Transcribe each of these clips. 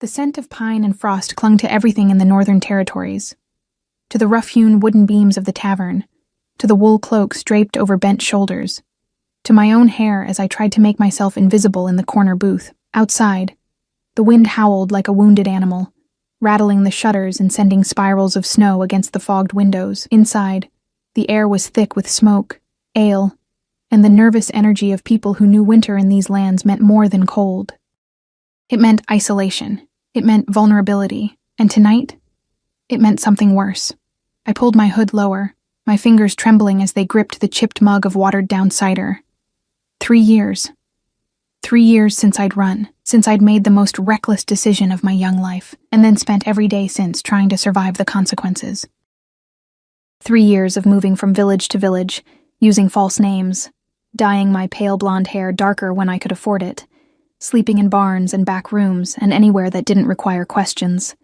The scent of pine and frost clung to everything in the Northern Territories, to the rough-hewn wooden beams of the tavern, to the wool cloaks draped over bent shoulders, to my own hair as I tried to make myself invisible in the corner booth. Outside, the wind howled like a wounded animal, rattling the shutters and sending spirals of snow against the fogged windows. Inside, the air was thick with smoke, ale, and the nervous energy of people who knew winter in these lands meant more than cold. It meant isolation. It meant vulnerability. And tonight, it meant something worse. I pulled my hood lower, my fingers trembling as they gripped the chipped mug of watered-down cider. 3 years. 3 years since I'd run, since I'd made the most reckless decision of my young life, and then spent every day since trying to survive the consequences. 3 years of moving from village to village, using false names, dyeing my pale blonde hair darker when I could afford it, sleeping in barns and back rooms and anywhere that didn't require questions.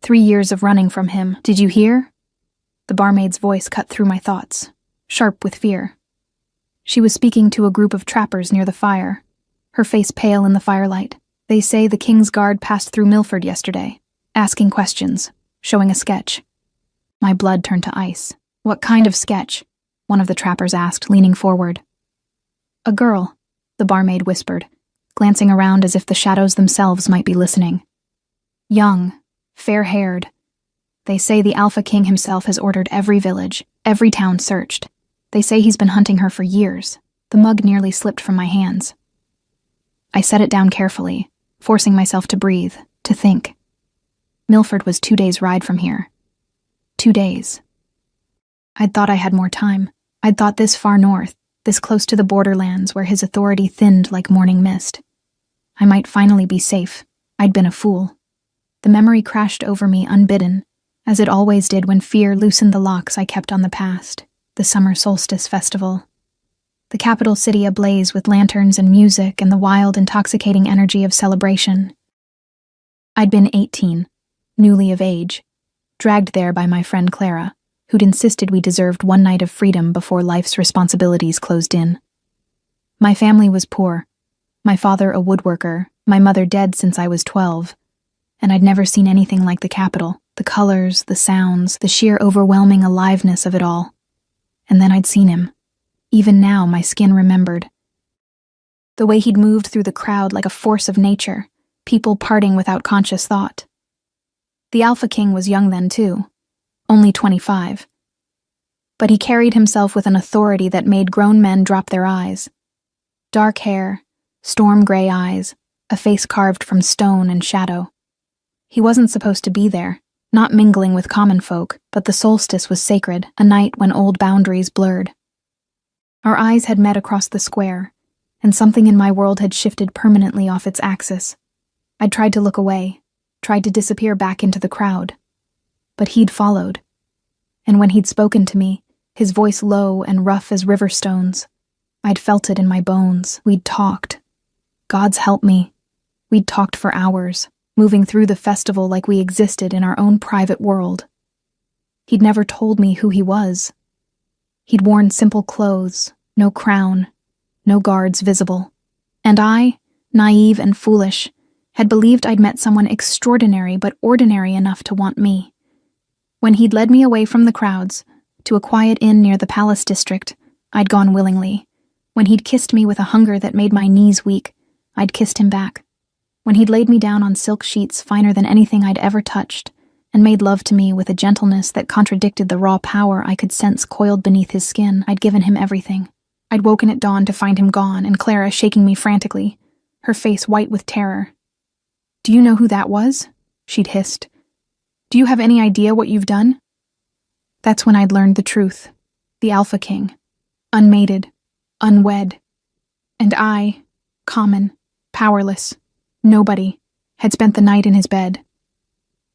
3 years of running from him. Did you hear? The barmaid's voice cut through my thoughts, sharp with fear. She was speaking to a group of trappers near the fire, her face pale in the firelight. They say the King's Guard passed through Milford yesterday, asking questions, showing a sketch. My blood turned to ice. What kind of sketch? One of the trappers asked, leaning forward. A girl, the barmaid whispered, glancing around as if the shadows themselves might be listening. Young, fair-haired. They say the Alpha King himself has ordered every village, every town searched. They say he's been hunting her for years. The mug nearly slipped from my hands. I set it down carefully, forcing myself to breathe, to think. Milford was 2 days' ride from here. 2 days. I'd thought I had more time. I'd thought this far north, this close to the borderlands where his authority thinned like morning mist, I might finally be safe. I'd been a fool. The memory crashed over me unbidden, as it always did when fear loosened the locks I kept on the past, the summer solstice festival. The capital city ablaze with lanterns and music and the wild, intoxicating energy of celebration. I'd been 18, newly of age, dragged there by my friend Clara, who'd insisted we deserved one night of freedom before life's responsibilities closed in. My family was poor. My father a woodworker, my mother dead since I was 12, and I'd never seen anything like the capital, the colors, the sounds, the sheer overwhelming aliveness of it all. And then I'd seen him. Even now, my skin remembered. The way he'd moved through the crowd like a force of nature, people parting without conscious thought. The Alpha King was young then, too, only 25. But he carried himself with an authority that made grown men drop their eyes. Dark hair, storm-gray eyes, a face carved from stone and shadow. He wasn't supposed to be there, not mingling with common folk, but the solstice was sacred, a night when old boundaries blurred. Our eyes had met across the square, and something in my world had shifted permanently off its axis. I'd tried to look away, tried to disappear back into the crowd. But he'd followed. And when he'd spoken to me, his voice low and rough as river stones, I'd felt it in my bones. We'd talked. God's help me. We'd talked for hours, moving through the festival like we existed in our own private world. He'd never told me who he was. He'd worn simple clothes, no crown, no guards visible. And I, naive and foolish, had believed I'd met someone extraordinary but ordinary enough to want me. When he'd led me away from the crowds, to a quiet inn near the Palace District, I'd gone willingly. When he'd kissed me with a hunger that made my knees weak, I'd kissed him back. When he'd laid me down on silk sheets finer than anything I'd ever touched, and made love to me with a gentleness that contradicted the raw power I could sense coiled beneath his skin, I'd given him everything. I'd woken at dawn to find him gone, and Clara shaking me frantically, her face white with terror. "Do you know who that was?" she'd hissed. "Do you have any idea what you've done?" That's when I'd learned the truth. The Alpha King. Unmated. Unwed. And I, common, powerless, nobody, had spent the night in his bed.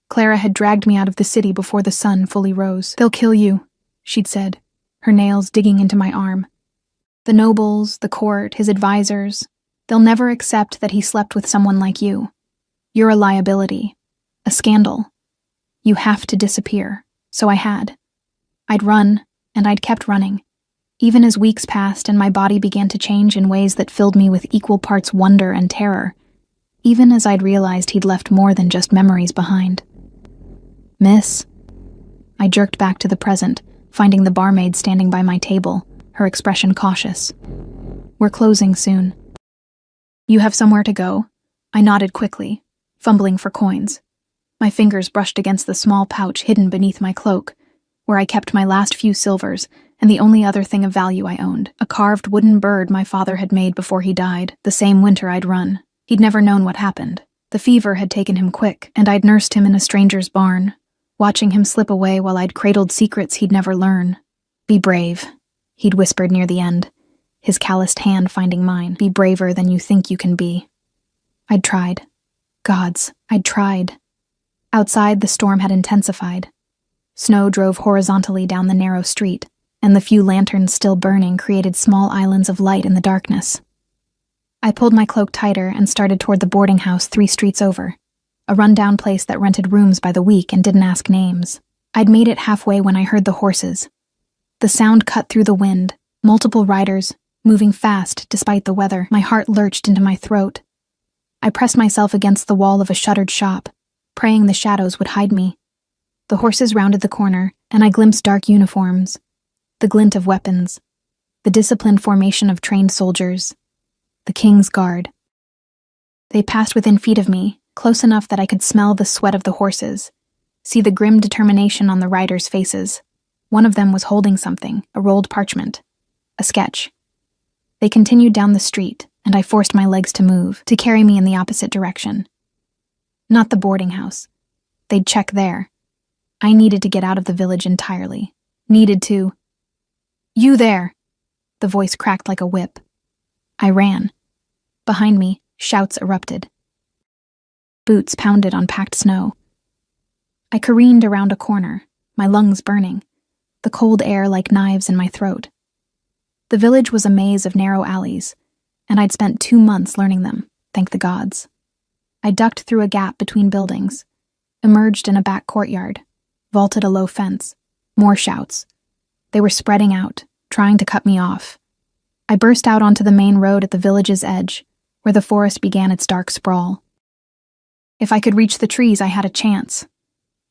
Clara had dragged me out of the city before the sun fully rose. "They'll kill you," she'd said, her nails digging into my arm. "The nobles, the court, his advisors, they'll never accept that he slept with someone like you. You're a liability, a scandal. You have to disappear." So I had. I'd run, and I'd kept running, even as weeks passed and my body began to change in ways that filled me with equal parts wonder and terror. even as I'd realized he'd left more than just memories behind. "Miss?" I jerked back to the present, finding the barmaid standing by my table, her expression cautious. "We're closing soon." "You have somewhere to go?" I nodded quickly, fumbling for coins. My fingers brushed against the small pouch hidden beneath my cloak, where I kept my last few silvers and the only other thing of value I owned, a carved wooden bird my father had made before he died, the same winter I'd run. He'd never known what happened. The fever had taken him quick, and I'd nursed him in a stranger's barn, watching him slip away while I'd cradled secrets he'd never learn. "Be brave," he'd whispered near the end, his calloused hand finding mine. "Be braver than you think you can be." I'd tried. Gods, I'd tried. Outside, the storm had intensified. Snow drove horizontally down the narrow street, and the few lanterns still burning created small islands of light in the darkness. I pulled my cloak tighter and started toward the boarding house 3 streets over, a rundown place that rented rooms by the week and didn't ask names. I'd made it halfway when I heard the horses. The sound cut through the wind, multiple riders, moving fast despite the weather. My heart lurched into my throat. I pressed myself against the wall of a shuttered shop, praying the shadows would hide me. The horses rounded the corner, and I glimpsed dark uniforms, the glint of weapons, the disciplined formation of trained soldiers, the King's Guard. They passed within feet of me, close enough that I could smell the sweat of the horses, see the grim determination on the riders' faces. One of them was holding something, a rolled parchment, a sketch. They continued down the street, and I forced my legs to move, to carry me in the opposite direction. Not the boarding house. They'd check there. I needed to get out of the village entirely. Needed to... "You there!" The voice cracked like a whip. I ran. Behind me, shouts erupted. Boots pounded on packed snow. I careened around a corner, my lungs burning, the cold air like knives in my throat. The village was a maze of narrow alleys, and I'd spent 2 months learning them, thank the gods. I ducked through a gap between buildings, emerged in a back courtyard, vaulted a low fence. More shouts. They were spreading out, trying to cut me off. I burst out onto the main road at the village's edge, where the forest began its dark sprawl. If I could reach the trees, I had a chance.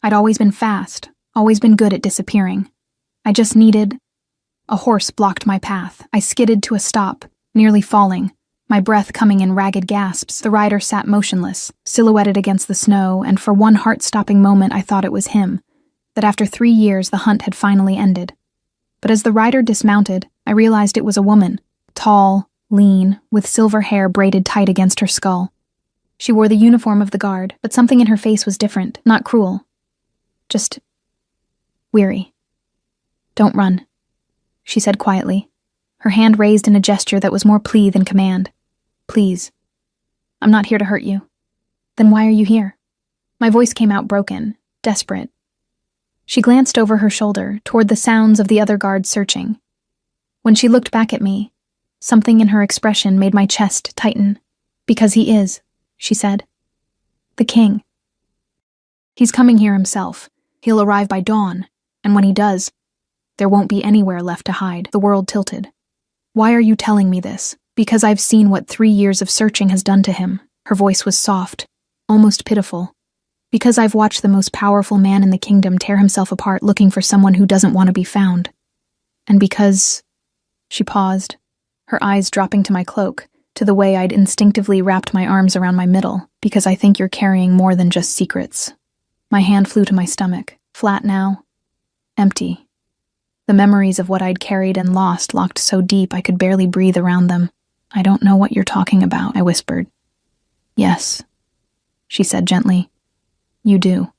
I'd always been fast, always been good at disappearing. I just needed... A horse blocked my path. I skidded to a stop, nearly falling, my breath coming in ragged gasps. The rider sat motionless, silhouetted against the snow, and for one heart-stopping moment I thought it was him, that after 3 years the hunt had finally ended. But as the rider dismounted, I realized it was a woman, tall, lean, with silver hair braided tight against her skull. She wore the uniform of the guard, but something in her face was different, not cruel. Just... weary. "Don't run," she said quietly, her hand raised in a gesture that was more plea than command. "Please. I'm not here to hurt you." "Then why are you here?" My voice came out broken, desperate. She glanced over her shoulder, toward the sounds of the other guards searching. When she looked back at me, something in her expression made my chest tighten. "Because he is," she said. "The king. He's coming here himself. He'll arrive by dawn, and when he does, there won't be anywhere left to hide." The world tilted. "Why are you telling me this?" "Because I've seen what 3 years of searching has done to him." Her voice was soft, almost pitiful. "Because I've watched the most powerful man in the kingdom tear himself apart looking for someone who doesn't want to be found. And because..." She paused, her eyes dropping to my cloak, to the way I'd instinctively wrapped my arms around my middle, "because I think you're carrying more than just secrets." My hand flew to my stomach, flat now, empty. The memories of what I'd carried and lost locked so deep I could barely breathe around them. "I don't know what you're talking about," I whispered. "Yes," she said gently. "You do."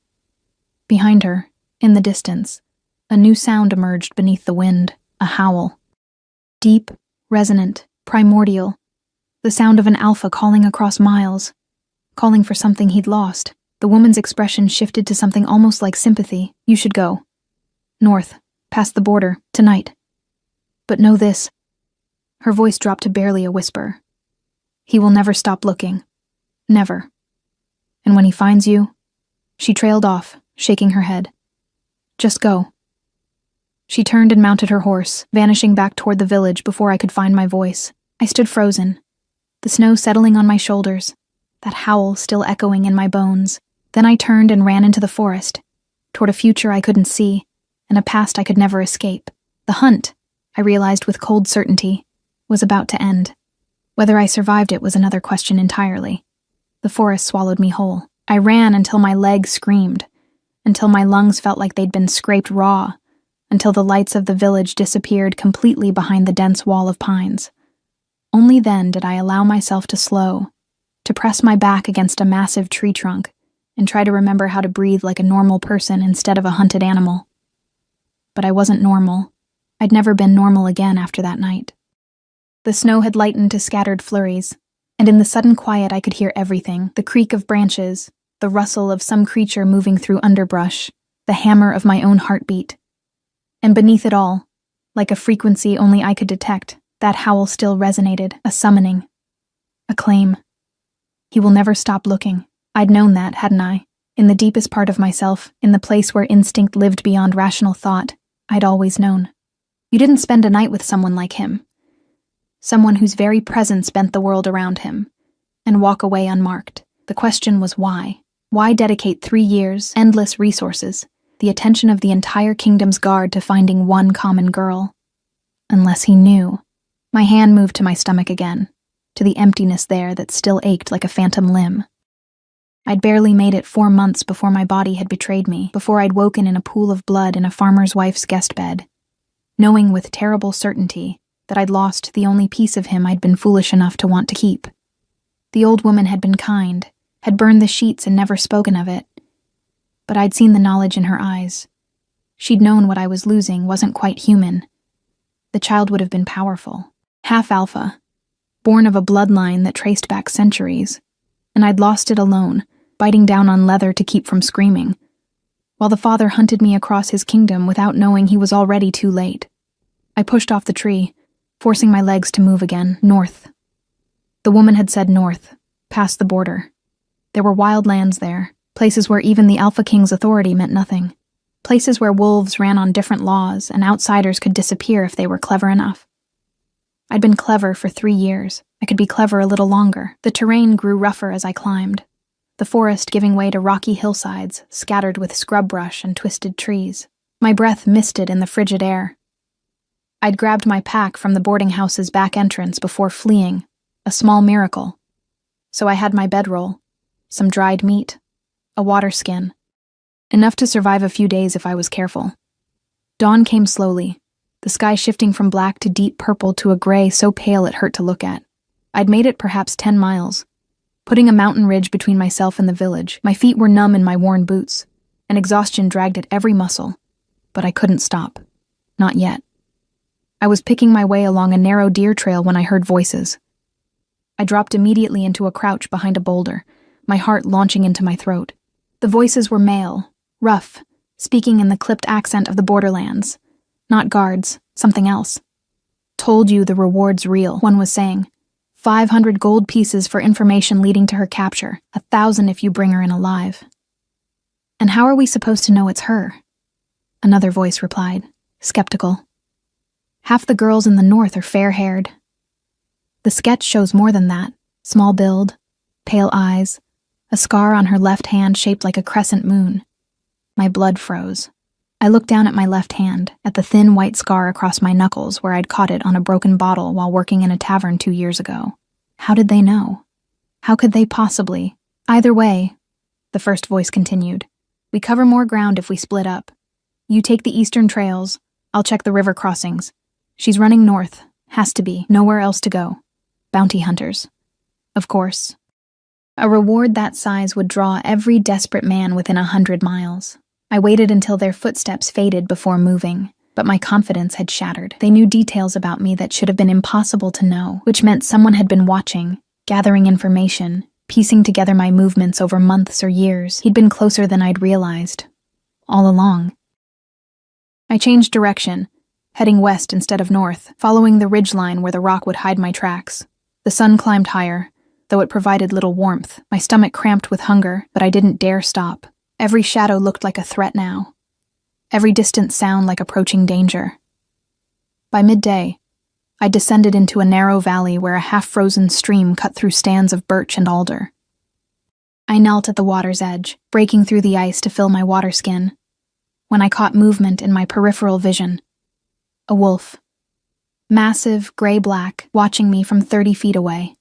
Behind her, in the distance, a new sound emerged beneath the wind, a howl. Deep, resonant, primordial, the sound of an alpha calling across miles, calling for something he'd lost. The woman's expression shifted to something almost like sympathy. "You should go. North, past the border, tonight. But know this." Her voice dropped to barely a whisper. "He will never stop looking. Never. And when he finds you..." She trailed off, shaking her head. "Just go." She turned and mounted her horse, vanishing back toward the village before I could find my voice. I stood frozen, the snow settling on my shoulders, that howl still echoing in my bones. Then I turned and ran into the forest, toward a future I couldn't see, and a past I could never escape. The hunt, I realized with cold certainty, was about to end. Whether I survived it was another question entirely. The forest swallowed me whole. I ran until my legs screamed, until my lungs felt like they'd been scraped raw, until the lights of the village disappeared completely behind the dense wall of pines. Only then did I allow myself to slow, to press my back against a massive tree trunk, and try to remember how to breathe like a normal person instead of a hunted animal. But I wasn't normal. I'd never been normal again after that night. The snow had lightened to scattered flurries, and in the sudden quiet I could hear everything: the creak of branches, the rustle of some creature moving through underbrush, the hammer of my own heartbeat. And beneath it all, like a frequency only I could detect, that howl still resonated, a summoning, a claim. He will never stop looking. I'd known that, hadn't I? In the deepest part of myself, in the place where instinct lived beyond rational thought, I'd always known. You didn't spend a night with someone like him. Someone whose very presence bent the world around him, and walk away unmarked. The question was why? Why dedicate 3 years, endless resources, the attention of the entire kingdom's guard to finding one common girl? Unless he knew. My hand moved to my stomach again, to the emptiness there that still ached like a phantom limb. I'd barely made it 4 months before my body had betrayed me, before I'd woken in a pool of blood in a farmer's wife's guest bed, knowing with terrible certainty that I'd lost the only piece of him I'd been foolish enough to want to keep. The old woman had been kind, had burned the sheets and never spoken of it, but I'd seen the knowledge in her eyes. She'd known what I was losing wasn't quite human. The child would have been powerful, half alpha, born of a bloodline that traced back centuries, and I'd lost it alone, biting down on leather to keep from screaming, while the father hunted me across his kingdom without knowing he was already too late. I pushed off the tree, forcing my legs to move again, north. The woman had said north, past the border. There were wild lands there, places where even the Alpha King's authority meant nothing, places where wolves ran on different laws and outsiders could disappear if they were clever enough. I'd been clever for 3 years. I could be clever a little longer. The terrain grew rougher as I climbed, the forest giving way to rocky hillsides scattered with scrub brush and twisted trees. My breath misted in the frigid air. I'd grabbed my pack from the boarding house's back entrance before fleeing, a small miracle. So I had my bedroll, some dried meat, a water skin, enough to survive a few days if I was careful. Dawn came slowly, the sky shifting from black to deep purple to a gray so pale it hurt to look at. I'd made it perhaps 10 miles, putting a mountain ridge between myself and the village. My feet were numb in my worn boots, and exhaustion dragged at every muscle, but I couldn't stop. Not yet. I was picking my way along a narrow deer trail when I heard voices. I dropped immediately into a crouch behind a boulder, my heart launching into my throat. The voices were male, rough, speaking in the clipped accent of the borderlands. Not guards, something else. Told you the reward's real, one was saying. 500 gold pieces for information leading to her capture, 1,000 if you bring her in alive. And how are we supposed to know it's her? Another voice replied, skeptical. Half the girls in the north are fair-haired. The sketch shows more than that. Small build, pale eyes, a scar on her left hand shaped like a crescent moon. My blood froze. I looked down at my left hand, at the thin white scar across my knuckles where I'd caught it on a broken bottle while working in a tavern 2 years ago. How did they know? How could they possibly? Either way, the first voice continued, we cover more ground if we split up. You take the eastern trails, I'll check the river crossings. She's running north, has to be, nowhere else to go. Bounty hunters. Of course. A reward that size would draw every desperate man within 100 miles. I waited until their footsteps faded before moving, but my confidence had shattered. They knew details about me that should have been impossible to know, which meant someone had been watching, gathering information, piecing together my movements over months or years. He'd been closer than I'd realized. All along. I changed direction, heading west instead of north, following the ridgeline where the rock would hide my tracks. The sun climbed higher, though it provided little warmth. My stomach cramped with hunger, but I didn't dare stop. Every shadow looked like a threat now. Every distant sound like approaching danger. By midday, I descended into a narrow valley where a half-frozen stream cut through stands of birch and alder. I knelt at the water's edge, breaking through the ice to fill my water skin, when I caught movement in my peripheral vision. A wolf. Massive, gray-black, watching me from 30 feet away.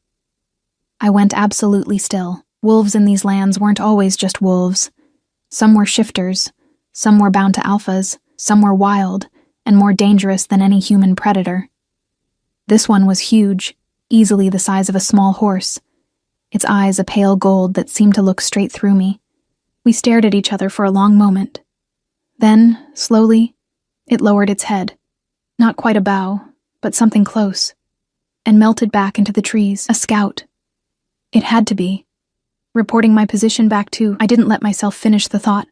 I went absolutely still. Wolves in these lands weren't always just wolves. Some were shifters, some were bound to alphas, some were wild, and more dangerous than any human predator. This one was huge, easily the size of a small horse, its eyes a pale gold that seemed to look straight through me. We stared at each other for a long moment. Then, slowly, it lowered its head. Not quite a bow, but something close, and melted back into the trees. A scout. It had to be. Reporting my position back to, I didn't let myself finish the thought.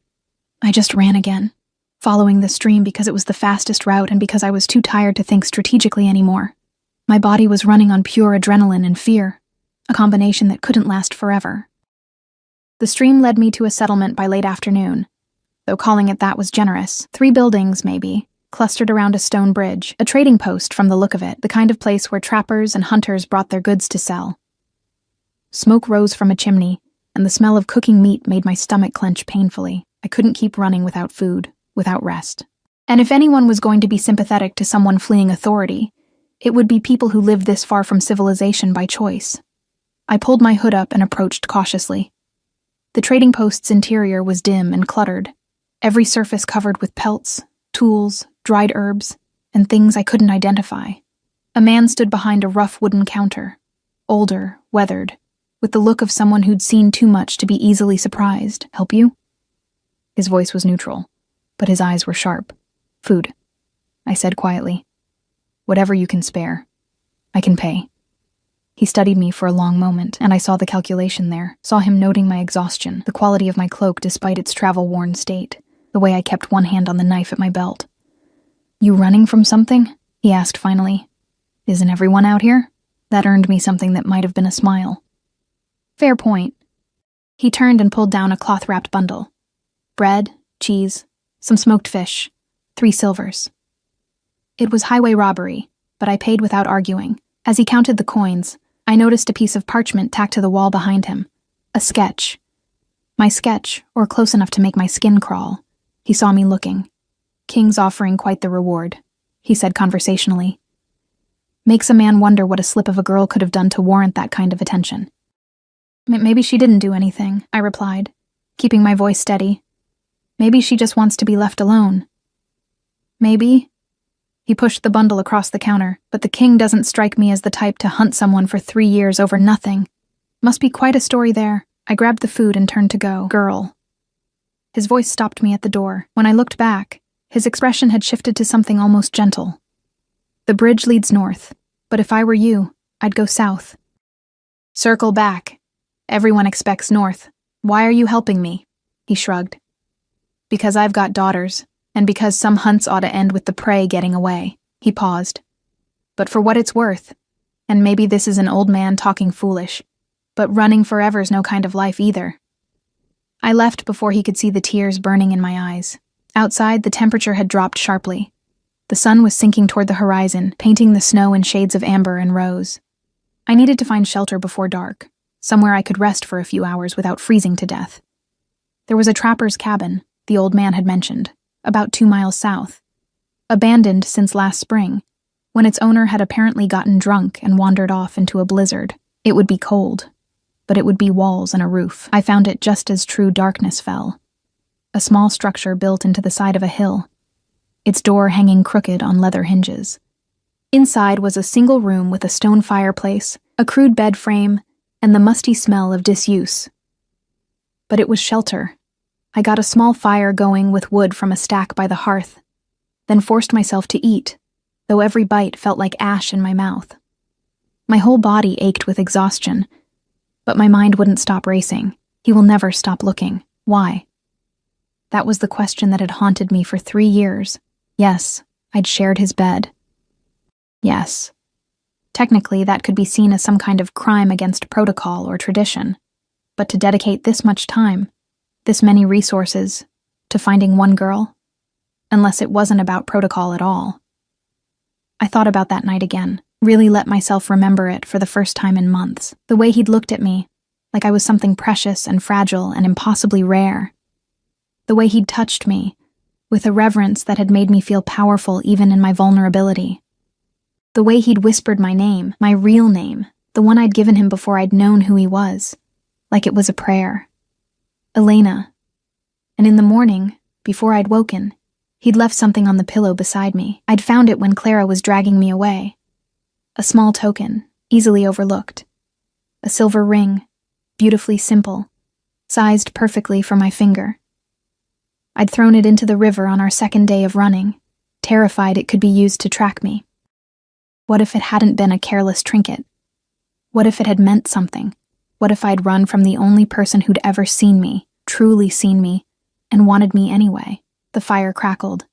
I just ran again, following the stream because it was the fastest route and because I was too tired to think strategically anymore. My body was running on pure adrenaline and fear, a combination that couldn't last forever. The stream led me to a settlement by late afternoon, though calling it that was generous. 3 buildings, maybe, clustered around a stone bridge, a trading post from the look of it, the kind of place where trappers and hunters brought their goods to sell. Smoke rose from a chimney, and the smell of cooking meat made my stomach clench painfully. I couldn't keep running without food, without rest. And if anyone was going to be sympathetic to someone fleeing authority, it would be people who lived this far from civilization by choice. I pulled my hood up and approached cautiously. The trading post's interior was dim and cluttered, every surface covered with pelts, tools, dried herbs, and things I couldn't identify. A man stood behind a rough wooden counter, older, weathered, with the look of someone who'd seen too much to be easily surprised. "Help you?" His voice was neutral, but his eyes were sharp. "Food," I said quietly. "Whatever you can spare. I can pay." He studied me for a long moment, and I saw the calculation there, saw him noting my exhaustion, the quality of my cloak despite its travel-worn state, the way I kept one hand on the knife at my belt. "You running from something?" he asked finally. "Isn't everyone out here?" That earned me something that might have been a smile. "Fair point." He turned and pulled down a cloth-wrapped bundle. Bread, cheese, some smoked fish, 3 silvers. It was highway robbery, but I paid without arguing. As he counted the coins, I noticed a piece of parchment tacked to the wall behind him. A sketch. My sketch, or close enough to make my skin crawl. He saw me looking. "King's offering quite the reward," he said conversationally. "Makes a man wonder what a slip of a girl could have done to warrant that kind of attention." "Maybe she didn't do anything," I replied, keeping my voice steady. "Maybe she just wants to be left alone." "Maybe." He pushed the bundle across the counter, "but the king doesn't strike me as the type to hunt someone for 3 years over nothing. Must be quite a story there." I grabbed the food and turned to go. "Girl." His voice stopped me at the door. When I looked back, his expression had shifted to something almost gentle. "The bridge leads north, but if I were you, I'd go south." "Circle back. Everyone expects north. Why are you helping me?" He shrugged. "Because I've got daughters, and because some hunts ought to end with the prey getting away." He paused. "But for what it's worth, and maybe this is an old man talking foolish, but running forever's no kind of life either." I left before he could see the tears burning in my eyes. Outside, the temperature had dropped sharply. The sun was sinking toward the horizon, painting the snow in shades of amber and rose. I needed to find shelter before dark, somewhere I could rest for a few hours without freezing to death. There was a trapper's cabin, the old man had mentioned, about 2 miles south, abandoned since last spring, when its owner had apparently gotten drunk and wandered off into a blizzard. It would be cold, but it would be walls and a roof. I found it just as true darkness fell. A small structure built into the side of a hill, its door hanging crooked on leather hinges. Inside was a single room with a stone fireplace, a crude bed frame, and the musty smell of disuse. But it was shelter. I got a small fire going with wood from a stack by the hearth, then forced myself to eat, though every bite felt like ash in my mouth. My whole body ached with exhaustion, but my mind wouldn't stop racing. He will never stop looking. Why? That was the question that had haunted me for 3 years. Yes, I'd shared his bed. Yes. Technically, that could be seen as some kind of crime against protocol or tradition. But to dedicate this much time, this many resources, to finding one girl, unless it wasn't about protocol at all. I thought about that night again, really let myself remember it for the first time in months. The way he'd looked at me, like I was something precious and fragile and impossibly rare. The way he'd touched me, with a reverence that had made me feel powerful even in my vulnerability. The way he'd whispered my name, my real name, the one I'd given him before I'd known who he was, like it was a prayer. Elena. And in the morning, before I'd woken, he'd left something on the pillow beside me. I'd found it when Clara was dragging me away. A small token, easily overlooked. A silver ring, beautifully simple, sized perfectly for my finger. I'd thrown it into the river on our second day of running, terrified it could be used to track me. What if it hadn't been a careless trinket? What if it had meant something? What if I'd run from the only person who'd ever seen me, truly seen me, and wanted me anyway? The fire crackled,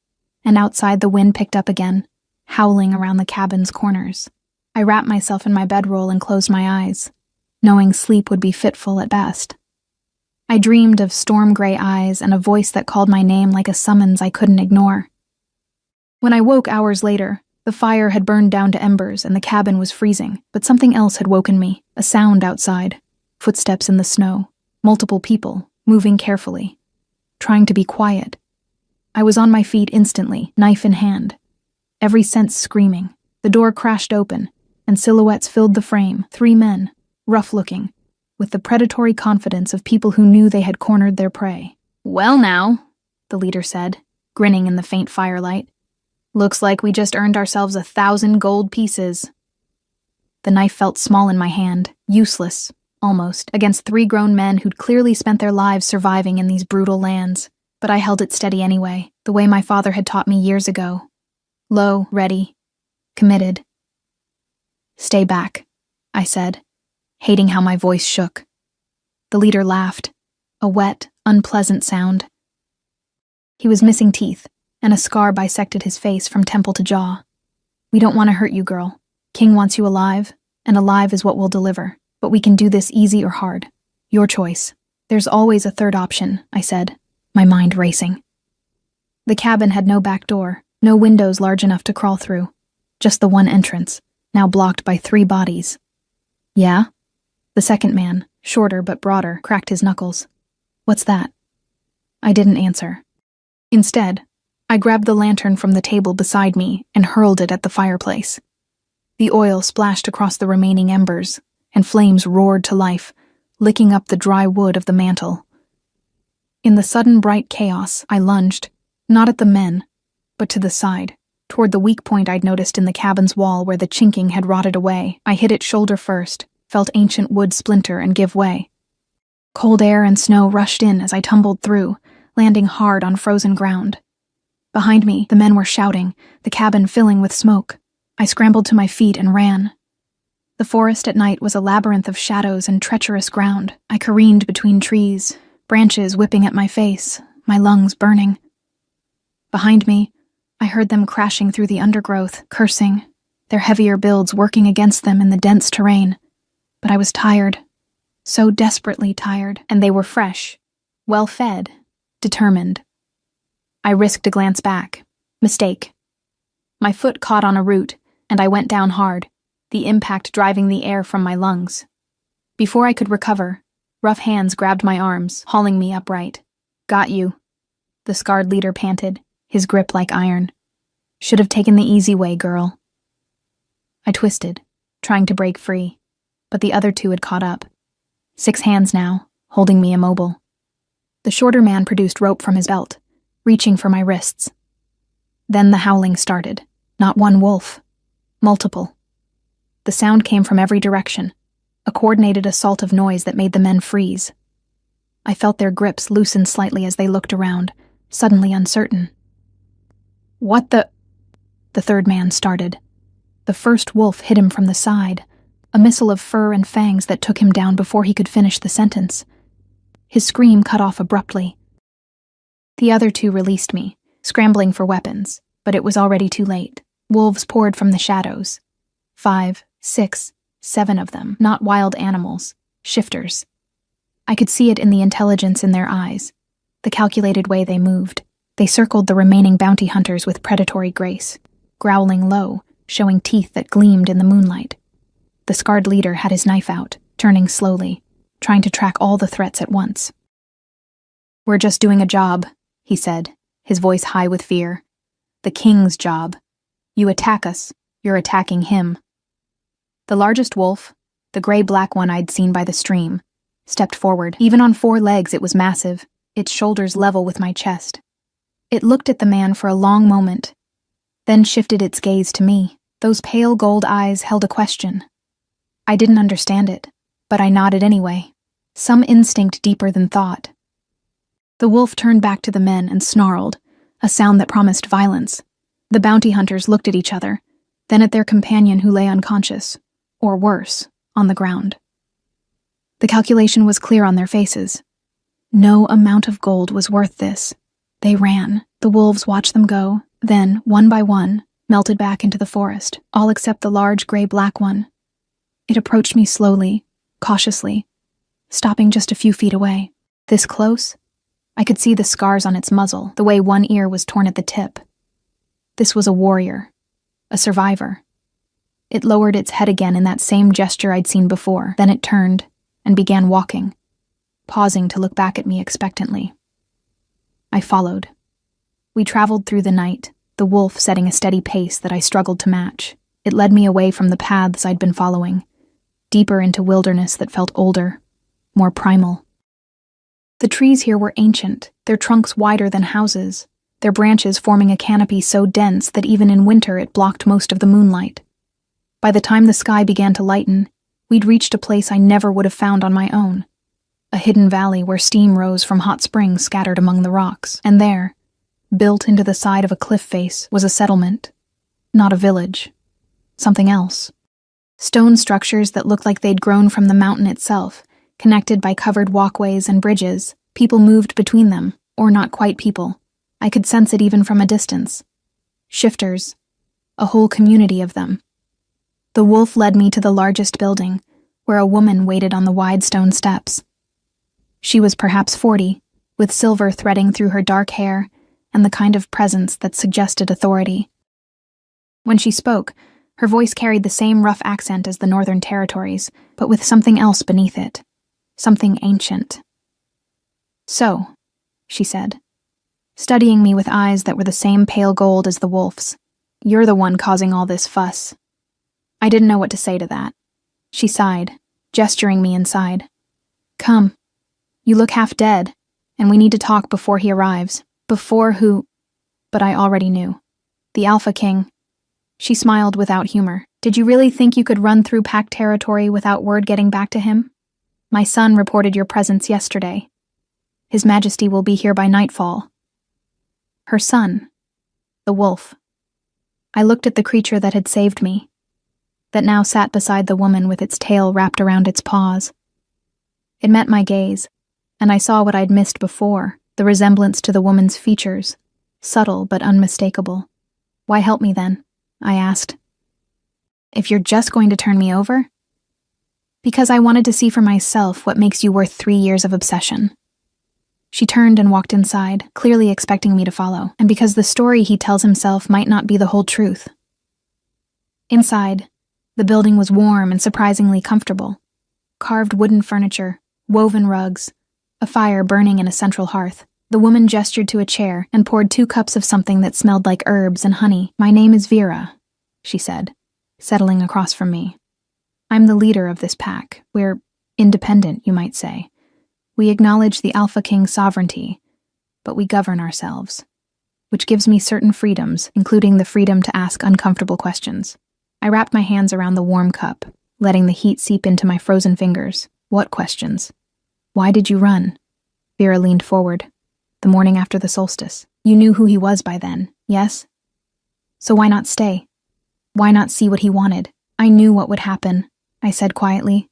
and outside the wind picked up again, howling around the cabin's corners. I wrapped myself in my bedroll and closed my eyes, knowing sleep would be fitful at best. I dreamed of storm-gray eyes and a voice that called my name like a summons I couldn't ignore. When I woke hours later, the fire had burned down to embers and the cabin was freezing, but something else had woken me, a sound outside, footsteps in the snow, multiple people, moving carefully, trying to be quiet. I was on my feet instantly, knife in hand, every sense screaming. The door crashed open, and silhouettes filled the frame, 3 men, rough-looking, with the predatory confidence of people who knew they had cornered their prey. "Well now," the leader said, grinning in the faint firelight. "Looks like we just earned ourselves 1,000 gold pieces." The knife felt small in my hand, useless, almost, against 3 grown men who'd clearly spent their lives surviving in these brutal lands. But I held it steady anyway, the way my father had taught me years ago. Low, ready, committed. "Stay back," I said, hating how my voice shook. The leader laughed, a wet, unpleasant sound. He was missing teeth, and a scar bisected his face from temple to jaw. "We don't want to hurt you, girl. King wants you alive, and alive is what we'll deliver. But we can do this easy or hard. Your choice. There's always a third option," I said, my mind racing. The cabin had no back door, no windows large enough to crawl through, just the one entrance, now blocked by 3 bodies. "Yeah?" The second man, shorter but broader, cracked his knuckles. "What's that?" I didn't answer. Instead, I grabbed the lantern from the table beside me and hurled it at the fireplace. The oil splashed across the remaining embers, and flames roared to life, licking up the dry wood of the mantel. In the sudden bright chaos, I lunged, not at the men, but to the side, toward the weak point I'd noticed in the cabin's wall where the chinking had rotted away. I hit it shoulder first, felt ancient wood splinter and give way. Cold air and snow rushed in as I tumbled through, landing hard on frozen ground. Behind me, the men were shouting, the cabin filling with smoke. I scrambled to my feet and ran. The forest at night was a labyrinth of shadows and treacherous ground. I careened between trees, branches whipping at my face, my lungs burning. Behind me, I heard them crashing through the undergrowth, cursing, their heavier builds working against them in the dense terrain. But I was tired, so desperately tired, and they were fresh, well-fed, determined. I risked a glance back. Mistake. My foot caught on a root, and I went down hard, the impact driving the air from my lungs. Before I could recover, rough hands grabbed my arms, hauling me upright. "Got you," the scarred leader panted, his grip like iron. "Should have taken the easy way, girl." I twisted, trying to break free, but the other 2 had caught up. 6 hands now, holding me immobile. The shorter man produced rope from his belt, reaching for my wrists. Then the howling started. Not one wolf. Multiple. The sound came from every direction, a coordinated assault of noise that made the men freeze. I felt their grips loosen slightly as they looked around, suddenly uncertain. "What the—" the third man started. The first wolf hit him from the side, a missile of fur and fangs that took him down before he could finish the sentence. His scream cut off abruptly. The other 2 released me, scrambling for weapons, but it was already too late. Wolves poured from the shadows. 5, 6, 7 of them, not wild animals, shifters. I could see it in the intelligence in their eyes, the calculated way they moved. They circled the remaining bounty hunters with predatory grace, growling low, showing teeth that gleamed in the moonlight. The scarred leader had his knife out, turning slowly, trying to track all the threats at once. "We're just doing a job," he said, his voice high with fear. "The king's job. You attack us, you're attacking him." The largest wolf, the gray-black one I'd seen by the stream, stepped forward. Even on 4 legs, it was massive, its shoulders level with my chest. It looked at the man for a long moment, then shifted its gaze to me. Those pale gold eyes held a question. I didn't understand it, but I nodded anyway. Some instinct deeper than thought. The wolf turned back to the men and snarled, a sound that promised violence. The bounty hunters looked at each other, then at their companion who lay unconscious, or worse, on the ground. The calculation was clear on their faces. No amount of gold was worth this. They ran. The wolves watched them go, then, one by one, melted back into the forest, all except the large gray-black one. It approached me slowly, cautiously, stopping just a few feet away. This close, I could see the scars on its muzzle, the way one ear was torn at the tip. This was a warrior, a survivor. It lowered its head again in that same gesture I'd seen before. Then it turned and began walking, pausing to look back at me expectantly. I followed. We traveled through the night, the wolf setting a steady pace that I struggled to match. It led me away from the paths I'd been following, deeper into wilderness that felt older, more primal. The trees here were ancient, their trunks wider than houses, their branches forming a canopy so dense that even in winter it blocked most of the moonlight. By the time the sky began to lighten, we'd reached a place I never would have found on my own. A hidden valley where steam rose from hot springs scattered among the rocks. And there, built into the side of a cliff face, was a settlement. Not a village. Something else. Stone structures that looked like they'd grown from the mountain itself, connected by covered walkways and bridges. People moved between them, or not quite people. I could sense it even from a distance. Shifters. A whole community of them. The wolf led me to the largest building, where a woman waited on the wide stone steps. She was perhaps 40, with silver threading through her dark hair and the kind of presence that suggested authority. When she spoke, her voice carried the same rough accent as the Northern Territories, but with something else beneath it. Something ancient. "So," she said, studying me with eyes that were the same pale gold as the wolf's, "you're the one causing all this fuss." I didn't know what to say to that. She sighed, gesturing me inside. "Come. You look half dead, and we need to talk before he arrives. Before who?" But I already knew. The Alpha King. She smiled without humor. "Did you really think you could run through Pact territory without word getting back to him? My son reported your presence yesterday. His Majesty will be here by nightfall." Her son. The wolf. I looked at the creature that had saved me, that now sat beside the woman with its tail wrapped around its paws. It met my gaze, and I saw what I'd missed before, the resemblance to the woman's features, subtle but unmistakable. "Why help me then?" I asked. "If you're just going to turn me over?" "Because I wanted to see for myself what makes you worth 3 years of obsession." She turned and walked inside, clearly expecting me to follow, and because the story he tells himself might not be the whole truth. Inside, the building was warm and surprisingly comfortable. Carved wooden furniture, woven rugs, a fire burning in a central hearth. The woman gestured to a chair and poured 2 cups of something that smelled like herbs and honey. "My name is Vera," she said, settling across from me. "I'm the leader of this pack. We're independent, you might say. We acknowledge the Alpha King's sovereignty, but we govern ourselves, which gives me certain freedoms, including the freedom to ask uncomfortable questions." I wrapped my hands around the warm cup, letting the heat seep into my frozen fingers. "What questions?" "Why did you run?" Vera leaned forward. "The morning after the solstice. You knew who he was by then, yes? So why not stay? Why not see what he wanted?" "I knew what would happen," I said quietly.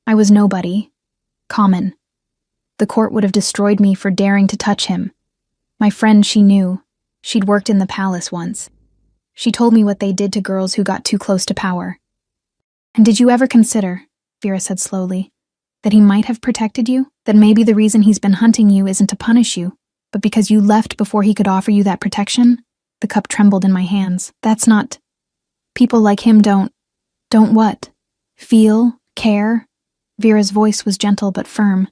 "I was nobody. Common. The court would have destroyed me for daring to touch him. My friend, she knew. She'd worked in the palace once. She told me what they did to girls who got too close to power." "And did you ever consider," Vera said slowly, "that he might have protected you? That maybe the reason he's been hunting you isn't to punish you, but because you left before he could offer you that protection?" The cup trembled in my hands. "That's not... People like him don't what? Feel? Care? Vera's voice was gentle but firm.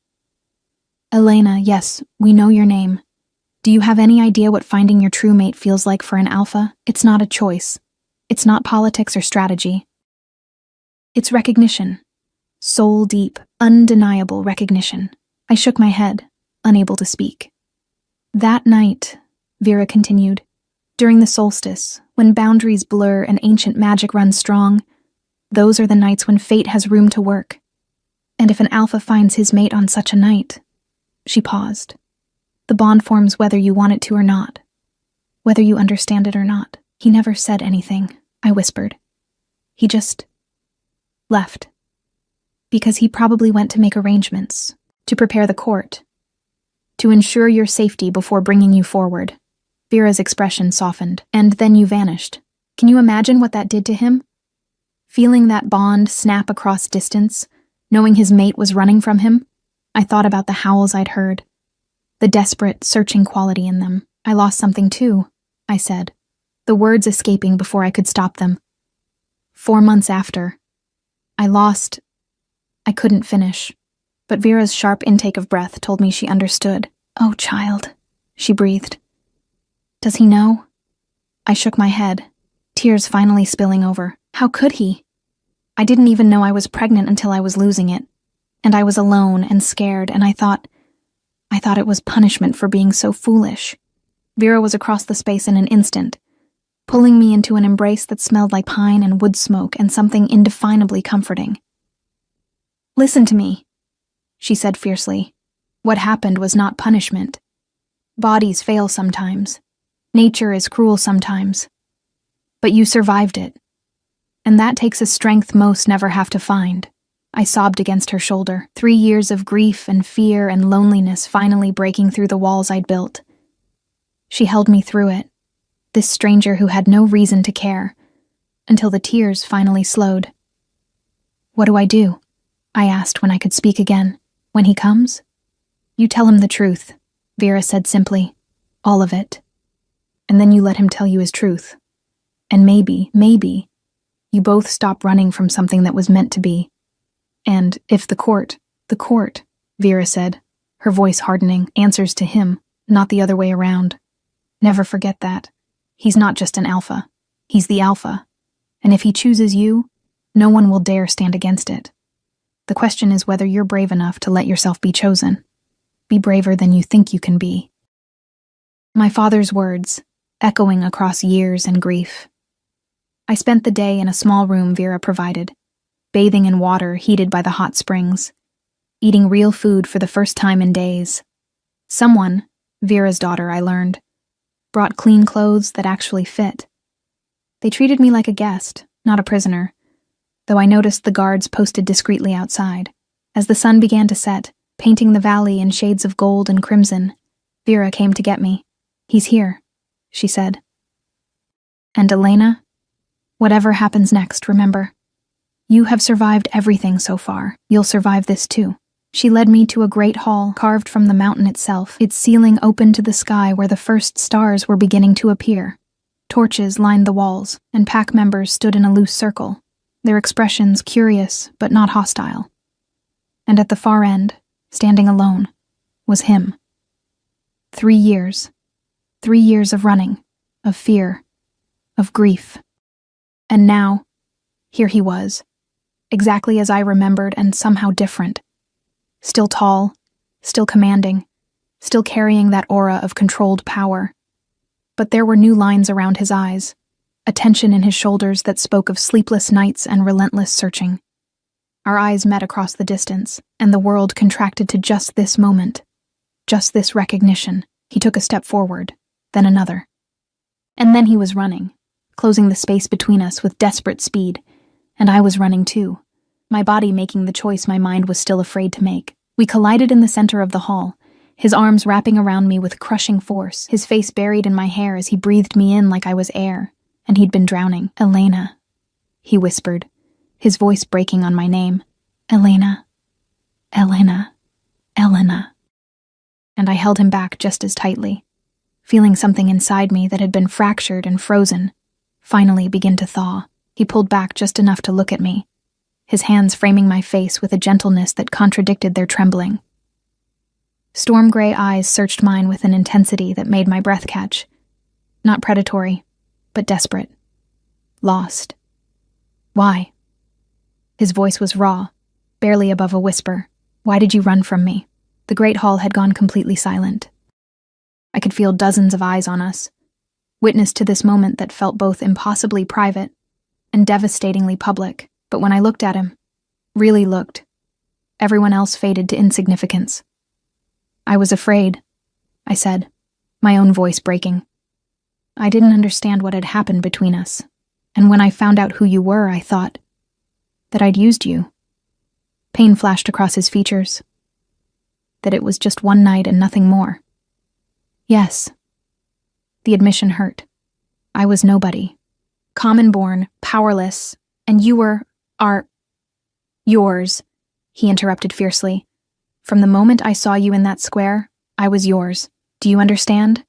Elena, yes, we know your name. Do you have any idea what finding your true mate feels like for an alpha? It's not a choice. It's not politics or strategy. It's recognition. Soul-deep, undeniable recognition. I shook my head, unable to speak. That night, Vera continued, during the solstice, when boundaries blur and ancient magic runs strong, those are the nights when fate has room to work. And if an alpha finds his mate on such a night... She paused. The bond forms whether you want it to or not. Whether you understand it or not. He never said anything, I whispered. He just... left. Because he probably went to make arrangements, to prepare the court, to ensure your safety before bringing you forward. Vera's expression softened, and then you vanished. Can you imagine what that did to him? Feeling that bond snap across distance, knowing his mate was running from him, I thought about the howls I'd heard, the desperate, searching quality in them. I lost something too, I said, the words escaping before I could stop them. 4 months after, I couldn't finish, but Vera's sharp intake of breath told me she understood. Oh, child, she breathed. Does he know? I shook my head, tears finally spilling over. How could he? I didn't even know I was pregnant until I was losing it, and I was alone and scared, and I thought it was punishment for being so foolish. Vera was across the space in an instant, pulling me into an embrace that smelled like pine and wood smoke and something indefinably comforting. Listen to me, she said fiercely. What happened was not punishment. Bodies fail sometimes. Nature is cruel sometimes. But you survived it. And that takes a strength most never have to find. I sobbed against her shoulder, 3 years of grief and fear and loneliness finally breaking through the walls I'd built. She held me through it, this stranger who had no reason to care, until the tears finally slowed. What do I do? I asked when I could speak again. When he comes? You tell him the truth, Vera said simply. All of it. And then you let him tell you his truth. And maybe, you both stop running from something that was meant to be. And if the court, Vera said, her voice hardening, answers to him, not the other way around. Never forget that. He's not just an alpha. He's the alpha. And if he chooses you, no one will dare stand against it. The question is whether you're brave enough to let yourself be chosen. Be braver than you think you can be. My father's words, echoing across years and grief. I spent the day in a small room Vera provided, bathing in water heated by the hot springs, eating real food for the first time in days. Someone, Vera's daughter, I learned, brought clean clothes that actually fit. They treated me like a guest, not a prisoner, though I noticed the guards posted discreetly outside. As the sun began to set, painting the valley in shades of gold and crimson, Vera came to get me. He's here, she said. And Elena, whatever happens next, remember, you have survived everything so far. You'll survive this too. She led me to a great hall carved from the mountain itself, its ceiling open to the sky where the first stars were beginning to appear. Torches lined the walls, and pack members stood in a loose circle, their expressions curious but not hostile. And at the far end, standing alone, was him. 3 years. 3 years of running, of fear, of grief. And now, here he was, exactly as I remembered and somehow different. Still tall, still commanding, still carrying that aura of controlled power. But there were new lines around his eyes, a tension in his shoulders that spoke of sleepless nights and relentless searching. Our eyes met across the distance, and the world contracted to just this moment, just this recognition. He took a step forward, then another. And then he was running, closing the space between us with desperate speed, and I was running too, my body making the choice my mind was still afraid to make. We collided in the center of the hall, his arms wrapping around me with crushing force, his face buried in my hair as he breathed me in like I was air, and he'd been drowning. Elena, he whispered, his voice breaking on my name. Elena, Elena, Elena. And I held him back just as tightly, feeling something inside me that had been fractured and frozen finally begin to thaw. He pulled back just enough to look at me, his hands framing my face with a gentleness that contradicted their trembling. Storm gray eyes searched mine with an intensity that made my breath catch. Not predatory, but desperate. Lost. Why? His voice was raw, barely above a whisper. Why did you run from me? The great hall had gone completely silent. I could feel dozens of eyes on us, witness to this moment that felt both impossibly private and devastatingly public. But when I looked at him, really looked, everyone else faded to insignificance. I was afraid, I said, my own voice breaking. I didn't understand what had happened between us, and when I found out who you were, I thought that I'd used you. Pain flashed across his features. That it was just one night and nothing more. Yes. The admission hurt. I was nobody. Common-born, powerless, and you were yours, he interrupted fiercely. From the moment I saw you in that square, I was yours. Do you understand?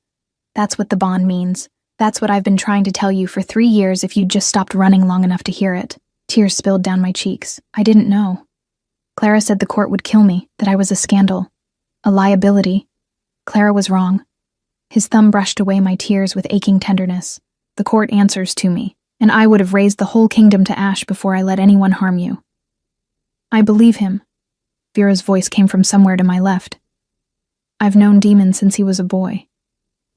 That's what the bond means. That's what I've been trying to tell you for 3 years if you'd just stopped running long enough to hear it. Tears spilled down my cheeks. I didn't know. Clara said the court would kill me, that I was a scandal, a liability. Clara was wrong. His thumb brushed away my tears with aching tenderness. The court answers to me, and I would have raised the whole kingdom to ash before I let anyone harm you. I believe him. Vera's voice came from somewhere to my left. I've known Demon since he was a boy.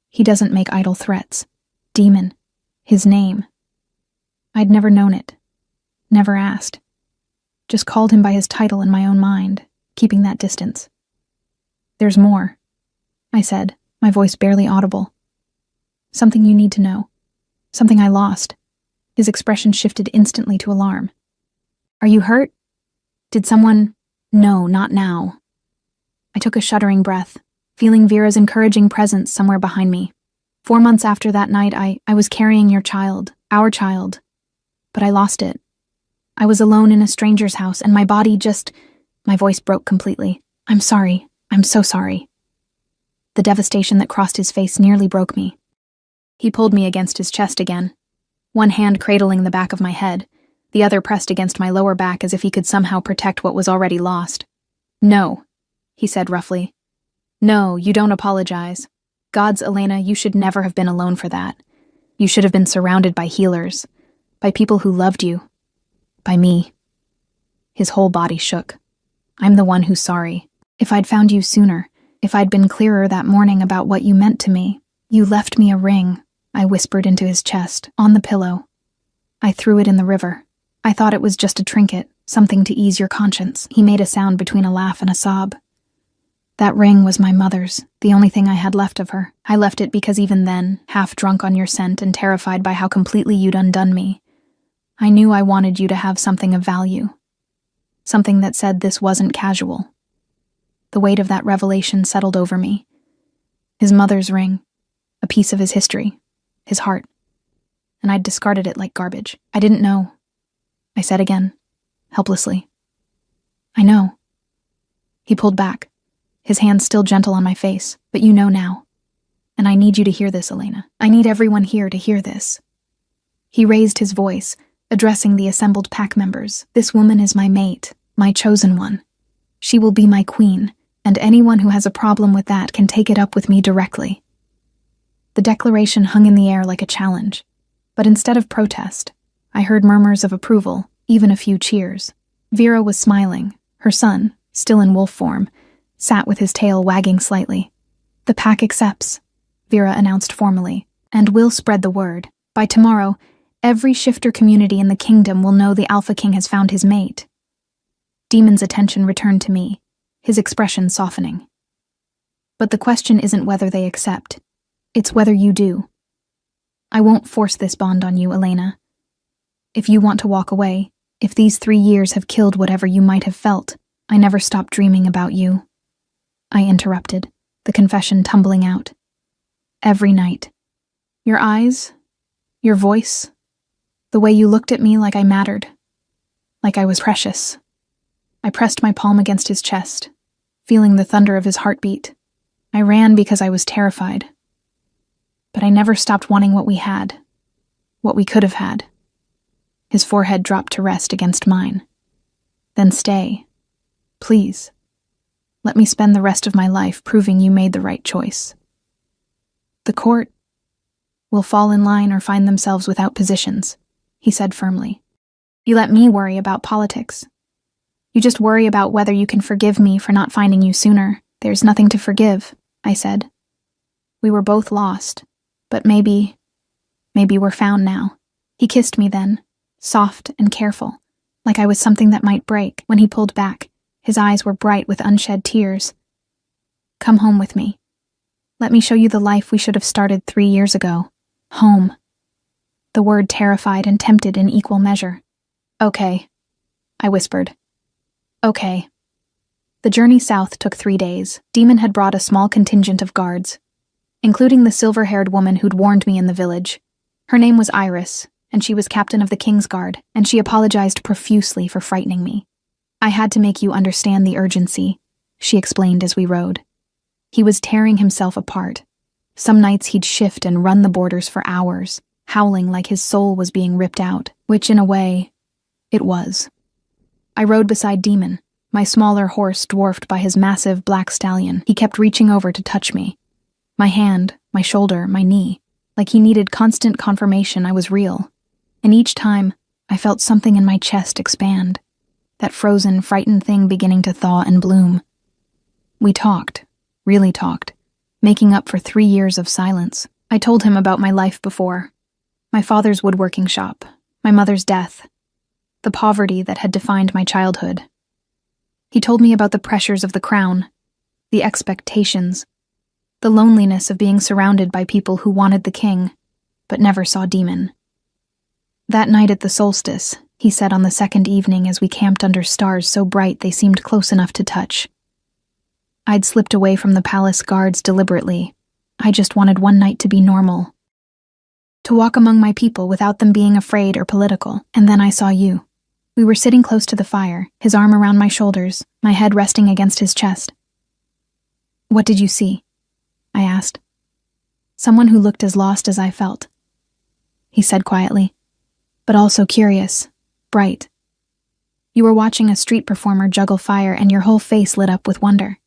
He doesn't make idle threats. Demon. His name. I'd never known it. Never asked. Just called him by his title in my own mind, keeping that distance. There's more, I said, my voice barely audible. Something you need to know. Something I lost. His expression shifted instantly to alarm. Are you hurt? Did someone... No, not now. I took a shuddering breath, feeling Vera's encouraging presence somewhere behind me. 4 months after that night, I was carrying your child, our child. But I lost it. I was alone in a stranger's house, and my body just... My voice broke completely. I'm sorry. I'm so sorry. The devastation that crossed his face nearly broke me. He pulled me against his chest again, one hand cradling the back of my head, the other pressed against my lower back as if he could somehow protect what was already lost. No, he said roughly. No, you don't apologize. Gods, Elena, you should never have been alone for that. You should have been surrounded by healers, by people who loved you, by me. His whole body shook. I'm the one who's sorry. If I'd found you sooner, if I'd been clearer that morning about what you meant to me. You left me a ring, I whispered into his chest, on the pillow. I threw it in the river. I thought it was just a trinket, something to ease your conscience. He made a sound between a laugh and a sob. That ring was my mother's, the only thing I had left of her. I left it because even then, half drunk on your scent and terrified by how completely you'd undone me, I knew I wanted you to have something of value. Something that said this wasn't casual. The weight of that revelation settled over me. His mother's ring, a piece of his history, his heart. And I'd discarded it like garbage. I didn't know. I said again, helplessly. I know. He pulled back, his hand still gentle on my face, but you know now. And I need you to hear this, Elena. I need everyone here to hear this. He raised his voice, addressing the assembled pack members. This woman is my mate, my chosen one. She will be my queen, and anyone who has a problem with that can take it up with me directly. The declaration hung in the air like a challenge, but instead of protest, I heard murmurs of approval, even a few cheers. Vera was smiling. Her son, still in wolf form, sat with his tail wagging slightly. The pack accepts, Vera announced formally, and will spread the word. By tomorrow, every shifter community in the kingdom will know the Alpha King has found his mate. Demon's attention returned to me, his expression softening. But the question isn't whether they accept. It's whether you do. I won't force this bond on you, Elena. If you want to walk away, if these 3 years have killed whatever you might have felt, I never stopped dreaming about you. I interrupted, the confession tumbling out. Every night. Your eyes, your voice, the way you looked at me like I mattered, like I was precious. I pressed my palm against his chest, feeling the thunder of his heartbeat. I ran because I was terrified. But I never stopped wanting what we had, what we could have had. His forehead dropped to rest against mine. Then stay. Please. Let me spend the rest of my life proving you made the right choice. The court will fall in line or find themselves without positions, he said firmly. You let me worry about politics. You just worry about whether you can forgive me for not finding you sooner. There's nothing to forgive, I said. We were both lost, but maybe we're found now. He kissed me then, soft and careful, like I was something that might break. When he pulled back, his eyes were bright with unshed tears. Come home with me. Let me show you the life we should have started 3 years ago. Home. The word terrified and tempted in equal measure. Okay, I whispered. Okay. The journey south took 3 days. Demon had brought a small contingent of guards, including the silver-haired woman who'd warned me in the village. Her name was Iris, and she was captain of the King's Guard, and she apologized profusely for frightening me. I had to make you understand the urgency, she explained as we rode. He was tearing himself apart. Some nights he'd shift and run the borders for hours, howling like his soul was being ripped out, which in a way, it was. I rode beside Demon, my smaller horse dwarfed by his massive black stallion. He kept reaching over to touch me. My hand, my shoulder, my knee, like he needed constant confirmation I was real. And each time, I felt something in my chest expand, that frozen, frightened thing beginning to thaw and bloom. We talked, really talked, making up for 3 years of silence. I told him about my life before, my father's woodworking shop, my mother's death, the poverty that had defined my childhood. He told me about the pressures of the crown, the expectations, the loneliness of being surrounded by people who wanted the king, but never saw Demon. That night at the solstice, he said on the second evening as we camped under stars so bright they seemed close enough to touch. I'd slipped away from the palace guards deliberately. I just wanted one night to be normal. To walk among my people without them being afraid or political. And then I saw you. We were sitting close to the fire, his arm around my shoulders, my head resting against his chest. What did you see? I asked. Someone who looked as lost as I felt. He said quietly, but also curious, bright. You were watching a street performer juggle fire and your whole face lit up with wonder.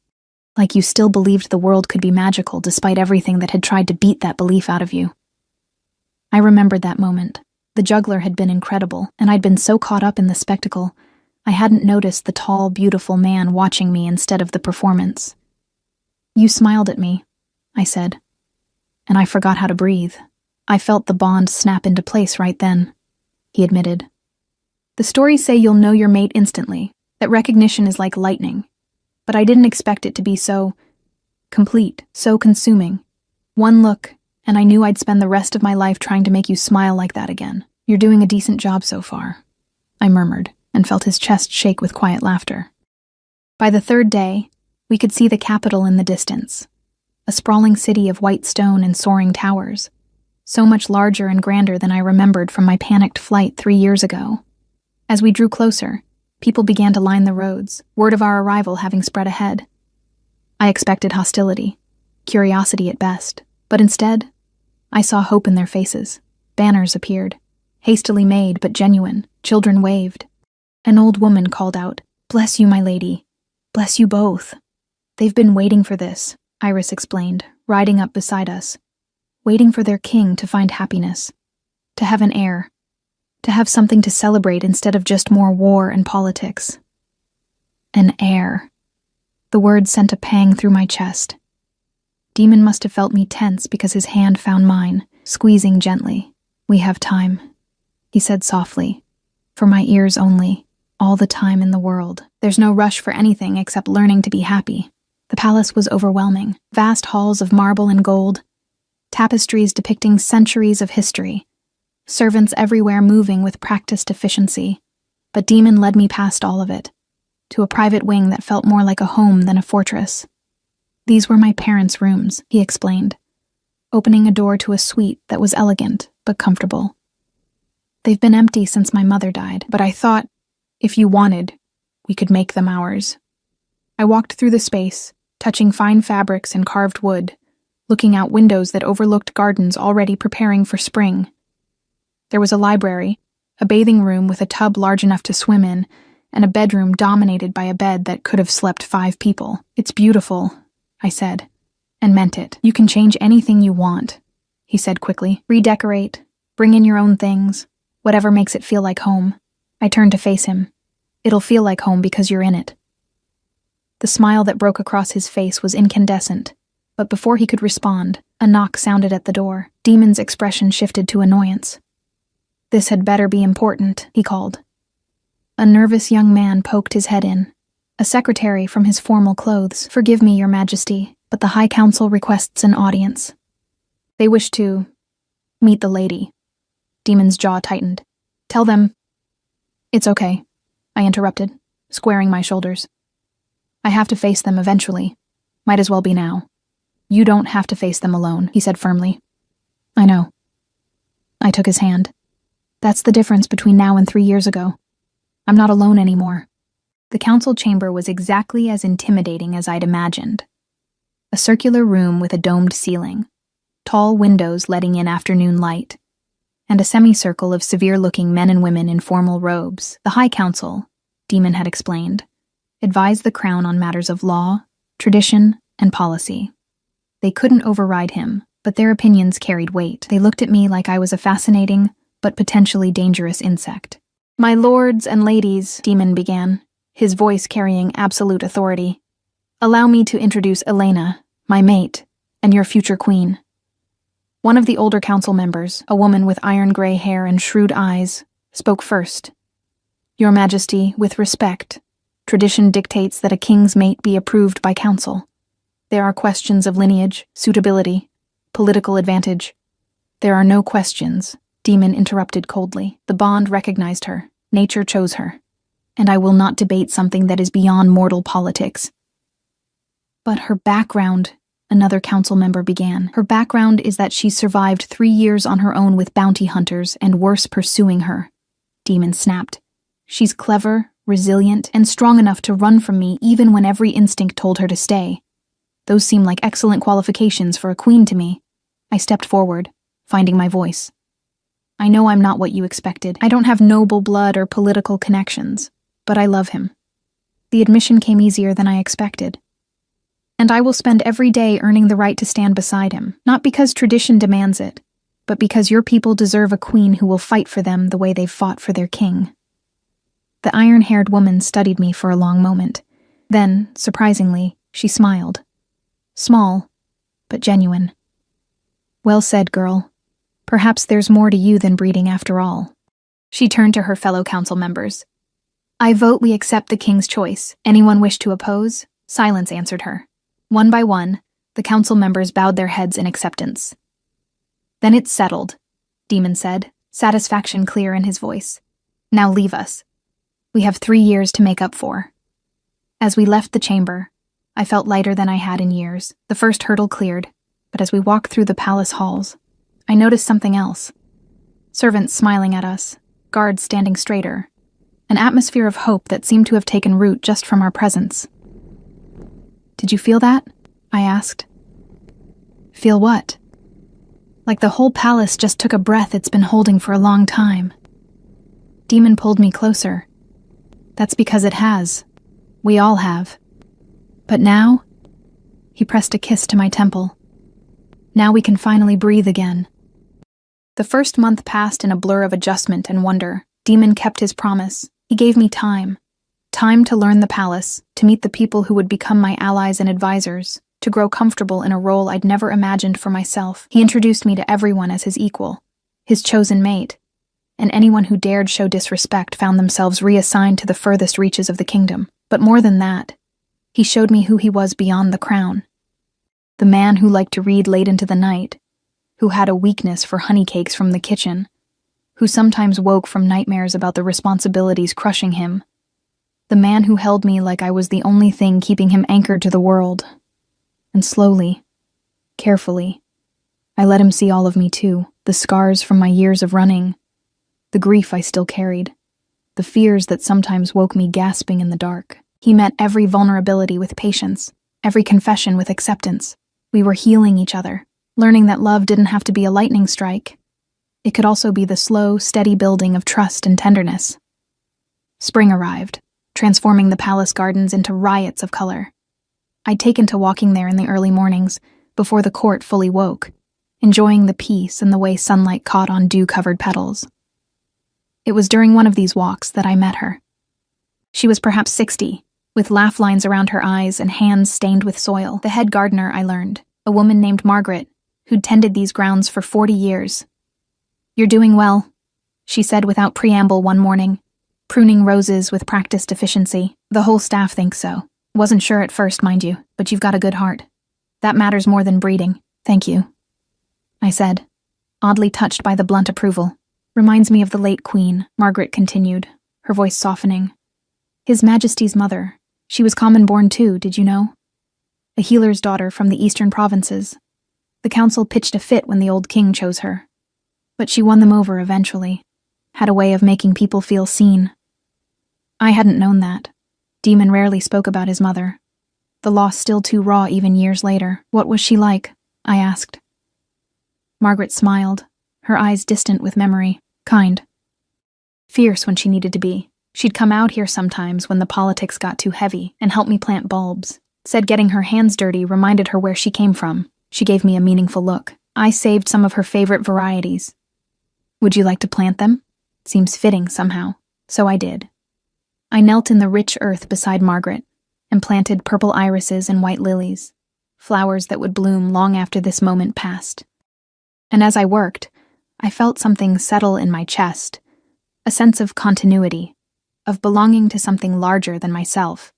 Like you still believed the world could be magical despite everything that had tried to beat that belief out of you. I remembered that moment. The juggler had been incredible, and I'd been so caught up in the spectacle, I hadn't noticed the tall, beautiful man watching me instead of the performance. You smiled at me, I said, and I forgot how to breathe. I felt the bond snap into place right then, he admitted. The stories say you'll know your mate instantly, that recognition is like lightning. But I didn't expect it to be so complete, so consuming. One look, and I knew I'd spend the rest of my life trying to make you smile like that again. You're doing a decent job so far, I murmured, and felt his chest shake with quiet laughter. By the third day, we could see the capital in the distance, a sprawling city of white stone and soaring towers, so much larger and grander than I remembered from my panicked flight 3 years ago. As we drew closer, people began to line the roads, word of our arrival having spread ahead. I expected hostility, curiosity at best, but instead, I saw hope in their faces. Banners appeared, hastily made but genuine. Children waved. An old woman called out, "Bless you, my lady. Bless you both." They've been waiting for this, Iris explained, riding up beside us. Waiting for their king to find happiness, to have an heir, to have something to celebrate instead of just more war and politics. An heir. The word sent a pang through my chest. Demon must have felt me tense because his hand found mine, squeezing gently. "We have time," he said softly. "For my ears only, all the time in the world. There's no rush for anything except learning to be happy." The palace was overwhelming. Vast halls of marble and gold, tapestries depicting centuries of history, servants everywhere moving with practiced efficiency. But Demon led me past all of it, to a private wing that felt more like a home than a fortress. These were my parents' rooms, he explained, opening a door to a suite that was elegant but comfortable. They've been empty since my mother died, but I thought, if you wanted, we could make them ours. I walked through the space, touching fine fabrics and carved wood, looking out windows that overlooked gardens already preparing for spring. There was a library, a bathing room with a tub large enough to swim in, and a bedroom dominated by a bed that could have slept 5 people. "It's beautiful," I said, and meant it. "You can change anything you want," he said quickly. "Redecorate, bring in your own things, whatever makes it feel like home." I turned to face him. "It'll feel like home because you're in it." The smile that broke across his face was incandescent, but before he could respond, a knock sounded at the door. Demon's expression shifted to annoyance. "This had better be important," he called. A nervous young man poked his head in. A secretary from his formal clothes. "Forgive me, Your Majesty, but the High Council requests an audience. They wish to meet the lady." Demon's jaw tightened. "Tell them—" "It's okay," I interrupted, squaring my shoulders. "I have to face them eventually. Might as well be now." "You don't have to face them alone," he said firmly. "I know." I took his hand. "That's the difference between now and 3 years ago. I'm not alone anymore." The council chamber was exactly as intimidating as I'd imagined. A circular room with a domed ceiling, tall windows letting in afternoon light, and a semicircle of severe-looking men and women in formal robes. The High Council, Demon had explained, advised the crown on matters of law, tradition, and policy. They couldn't override him, but their opinions carried weight. They looked at me like I was a fascinating, but potentially dangerous insect. "My lords and ladies," Demon began, his voice carrying absolute authority, "allow me to introduce Elena, my mate, and your future queen." One of the older council members, a woman with iron-gray hair and shrewd eyes, spoke first. "Your Majesty, with respect, tradition dictates that a king's mate be approved by council. There are questions of lineage, suitability, political advantage." "There are no questions," Demon interrupted coldly. "The bond recognized her. Nature chose her. And I will not debate something that is beyond mortal politics." "But her background," another council member began. "Her background is that she survived 3 years on her own with bounty hunters and worse pursuing her," Demon snapped. "She's clever, resilient, and strong enough to run from me even when every instinct told her to stay. Those seem like excellent qualifications for a queen to me." I stepped forward, finding my voice. "I know I'm not what you expected. I don't have noble blood or political connections, but I love him. The admission came easier than I expected. And I will spend every day earning the right to stand beside him, not because tradition demands it, but because your people deserve a queen who will fight for them the way they've fought for their king." The iron-haired woman studied me for a long moment. Then, surprisingly, she smiled. Small, but genuine. "Well said, girl. Perhaps there's more to you than breeding after all." She turned to her fellow council members. "I vote we accept the king's choice. Anyone wish to oppose?" Silence answered her. One by one, the council members bowed their heads in acceptance. "Then it's settled," Demon said, satisfaction clear in his voice. "Now leave us. We have 3 years to make up for." As we left the chamber, I felt lighter than I had in years. The first hurdle cleared, but as we walked through the palace halls, I noticed something else. Servants smiling at us, guards standing straighter, an atmosphere of hope that seemed to have taken root just from our presence. "Did you feel that?" I asked. "Feel what?" "Like the whole palace just took a breath it's been holding for a long time." Demon pulled me closer. "That's because it has. We all have. But now," he pressed a kiss to my temple, "now we can finally breathe again." The first month passed in a blur of adjustment and wonder. Demon kept his promise. He gave me time. Time to learn the palace, to meet the people who would become my allies and advisors, to grow comfortable in a role I'd never imagined for myself. He introduced me to everyone as his equal, his chosen mate, and anyone who dared show disrespect found themselves reassigned to the furthest reaches of the kingdom. But more than that, he showed me who he was beyond the crown. The man who liked to read late into the night, who had a weakness for honeycakes from the kitchen, who sometimes woke from nightmares about the responsibilities crushing him. The man who held me like I was the only thing keeping him anchored to the world. And slowly, carefully, I let him see all of me too, the scars from my years of running, the grief I still carried, the fears that sometimes woke me gasping in the dark. He met every vulnerability with patience, every confession with acceptance. We were healing each other, learning that love didn't have to be a lightning strike. It could also be the slow, steady building of trust and tenderness. Spring arrived. transforming the palace gardens into riots of color. I'd taken to walking there in the early mornings, before the court fully woke, enjoying the peace and the way sunlight caught on dew-covered petals. It was during one of these walks that I met her. She was perhaps 60, with laugh lines around her eyes and hands stained with soil. The head gardener, I learned, a woman named Margaret, who'd tended these grounds for 40 years. "You're doing well," she said without preamble one morning, pruning roses with practiced efficiency. "The whole staff thinks so. Wasn't sure at first, mind you, but you've got a good heart. That matters more than breeding. Thank you," I said, oddly touched by the blunt approval. "Reminds me of the late Queen," Margaret continued, her voice softening. "His Majesty's mother. She was common-born too, did you know? A healer's daughter from the eastern provinces. The council pitched a fit when the old king chose her. But she won them over eventually. Had a way of making people feel seen. I hadn't known that. Demon rarely spoke about his mother. The loss still too raw even years later. What was she like? I asked. Margaret smiled, her eyes distant with memory. Kind. Fierce when she needed to be. She'd come out here sometimes when the politics got too heavy and help me plant bulbs. Said getting her hands dirty reminded her where she came from. She gave me a meaningful look. I saved some of her favorite varieties. Would you like to plant them? Seems fitting somehow. So I did. I knelt in the rich earth beside Margaret and planted purple irises and white lilies, flowers that would bloom long after this moment passed. And as I worked, I felt something settle in my chest, a sense of continuity, of belonging to something larger than myself.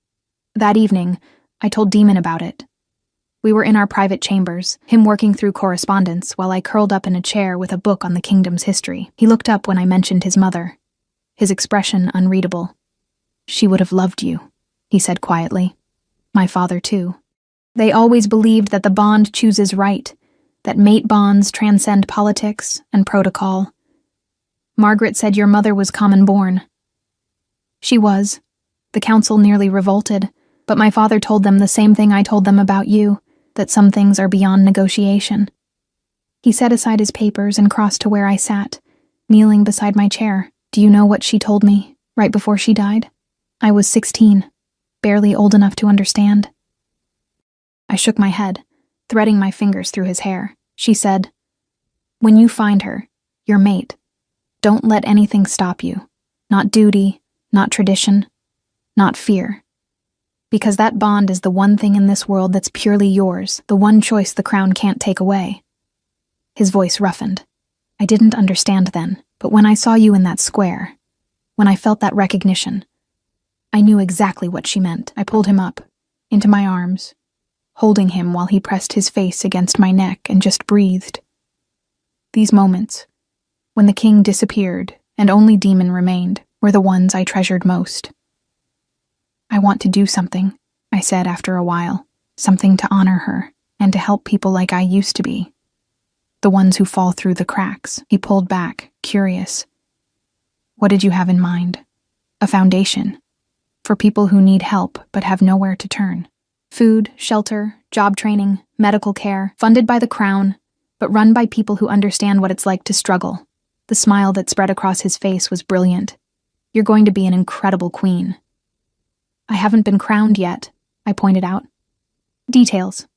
That evening, I told Demon about it. We were in our private chambers, him working through correspondence while I curled up in a chair with a book on the kingdom's history. He looked up when I mentioned his mother, his expression unreadable. "She would have loved you," he said quietly. "My father, too. They always believed that the bond chooses right, that mate bonds transcend politics and protocol. Margaret said your mother was common-born. She was. The council nearly revolted, but my father told them the same thing I told them about you, that some things are beyond negotiation." He set aside his papers and crossed to where I sat, kneeling beside my chair. "Do you know what she told me right before she died? I was 16, barely old enough to understand." I shook my head, threading my fingers through his hair. She said, "When you find her, your mate, don't let anything stop you. Not duty, not tradition, not fear. Because that bond is the one thing in this world that's purely yours, the one choice the crown can't take away." His voice roughened. I didn't understand then, but when I saw you in that square, when I felt that recognition, I knew exactly what she meant. I pulled him up, into my arms, holding him while he pressed his face against my neck and just breathed. These moments, when the king disappeared and only Demon remained, were the ones I treasured most. "I want to do something," I said after a while, "something to honor her and to help people like I used to be. The ones who fall through the cracks." He pulled back, curious. "What did you have in mind?" "A foundation. For people who need help but have nowhere to turn. Food, shelter, job training, medical care, funded by the crown, but run by people who understand what it's like to struggle." The smile that spread across his face was brilliant. "You're going to be an incredible queen." "I haven't been crowned yet," I pointed out. "Details."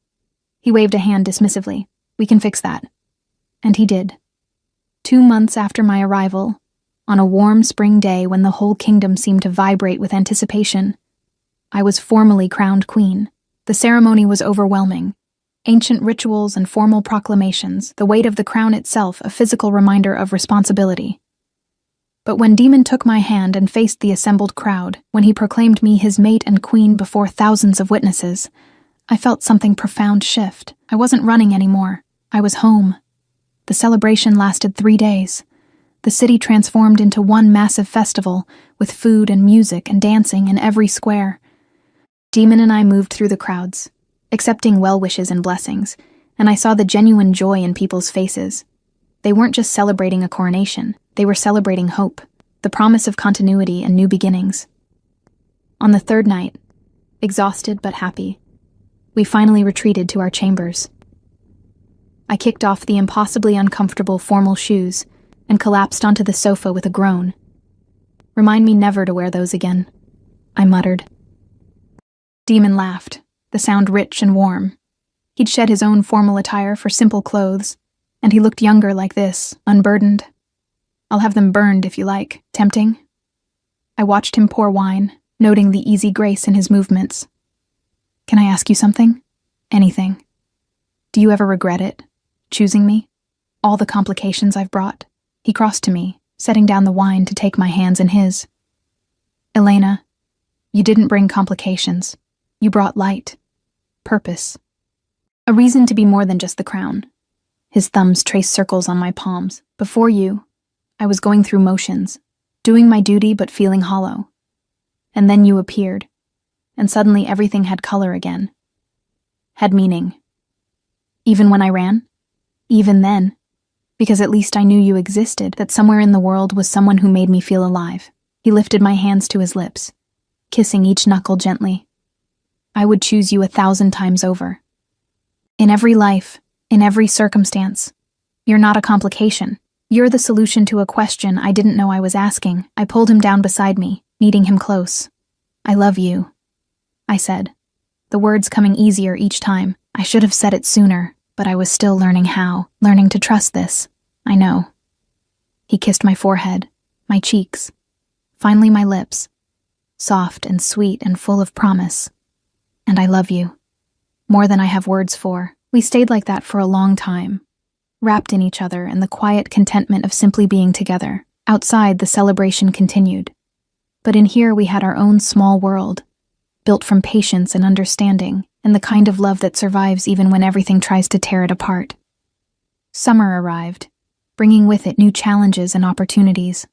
He waved a hand dismissively. "We can fix that." And he did. 2 months after my arrival, on a warm spring day when the whole kingdom seemed to vibrate with anticipation, I was formally crowned queen. The ceremony was overwhelming. Ancient rituals and formal proclamations, the weight of the crown itself a physical reminder of responsibility. But when Demon took my hand and faced the assembled crowd, when he proclaimed me his mate and queen before thousands of witnesses, I felt something profound shift. I wasn't running anymore. I was home. The celebration lasted 3 days. The city transformed into one massive festival, with food and music and dancing in every square. Demon and I moved through the crowds, accepting well wishes and blessings, and I saw the genuine joy in people's faces. They weren't just celebrating a coronation, they were celebrating hope, the promise of continuity and new beginnings. On the 3rd night, exhausted but happy, we finally retreated to our chambers. I kicked off the impossibly uncomfortable formal shoes and collapsed onto the sofa with a groan. Remind me never to wear those again. I muttered. Demon laughed, the sound rich and warm. He'd shed his own formal attire for simple clothes, and he looked younger like this, unburdened. I'll have them burned if you like. Tempting? I watched him pour wine, noting the easy grace in his movements. Can I ask you something? Anything. Do you ever regret it? Choosing me? All the complications I've brought? He crossed to me, setting down the wine to take my hands in his. Elena, you didn't bring complications. You brought light. Purpose. A reason to be more than just the crown. His thumbs traced circles on my palms. Before you, I was going through motions, doing my duty but feeling hollow. And then you appeared, and suddenly everything had color again. Had meaning. Even when I ran? Even then. Because at least I knew you existed, that somewhere in the world was someone who made me feel alive. He lifted my hands to his lips, kissing each knuckle gently. I would choose you 1,000 times over. In every life, in every circumstance, you're not a complication. You're the solution to a question I didn't know I was asking. I pulled him down beside me, kneading him close. I love you, I said, the words coming easier each time. I should have said it sooner, but I was still learning how, learning to trust this. I know. He kissed my forehead, my cheeks, finally my lips, soft and sweet and full of promise. And I love you, more than I have words for. We stayed like that for a long time, wrapped in each other and the quiet contentment of simply being together. Outside, the celebration continued. But in here we had our own small world, built from patience and understanding, and the kind of love that survives even when everything tries to tear it apart. Summer arrived, bringing with it new challenges and opportunities.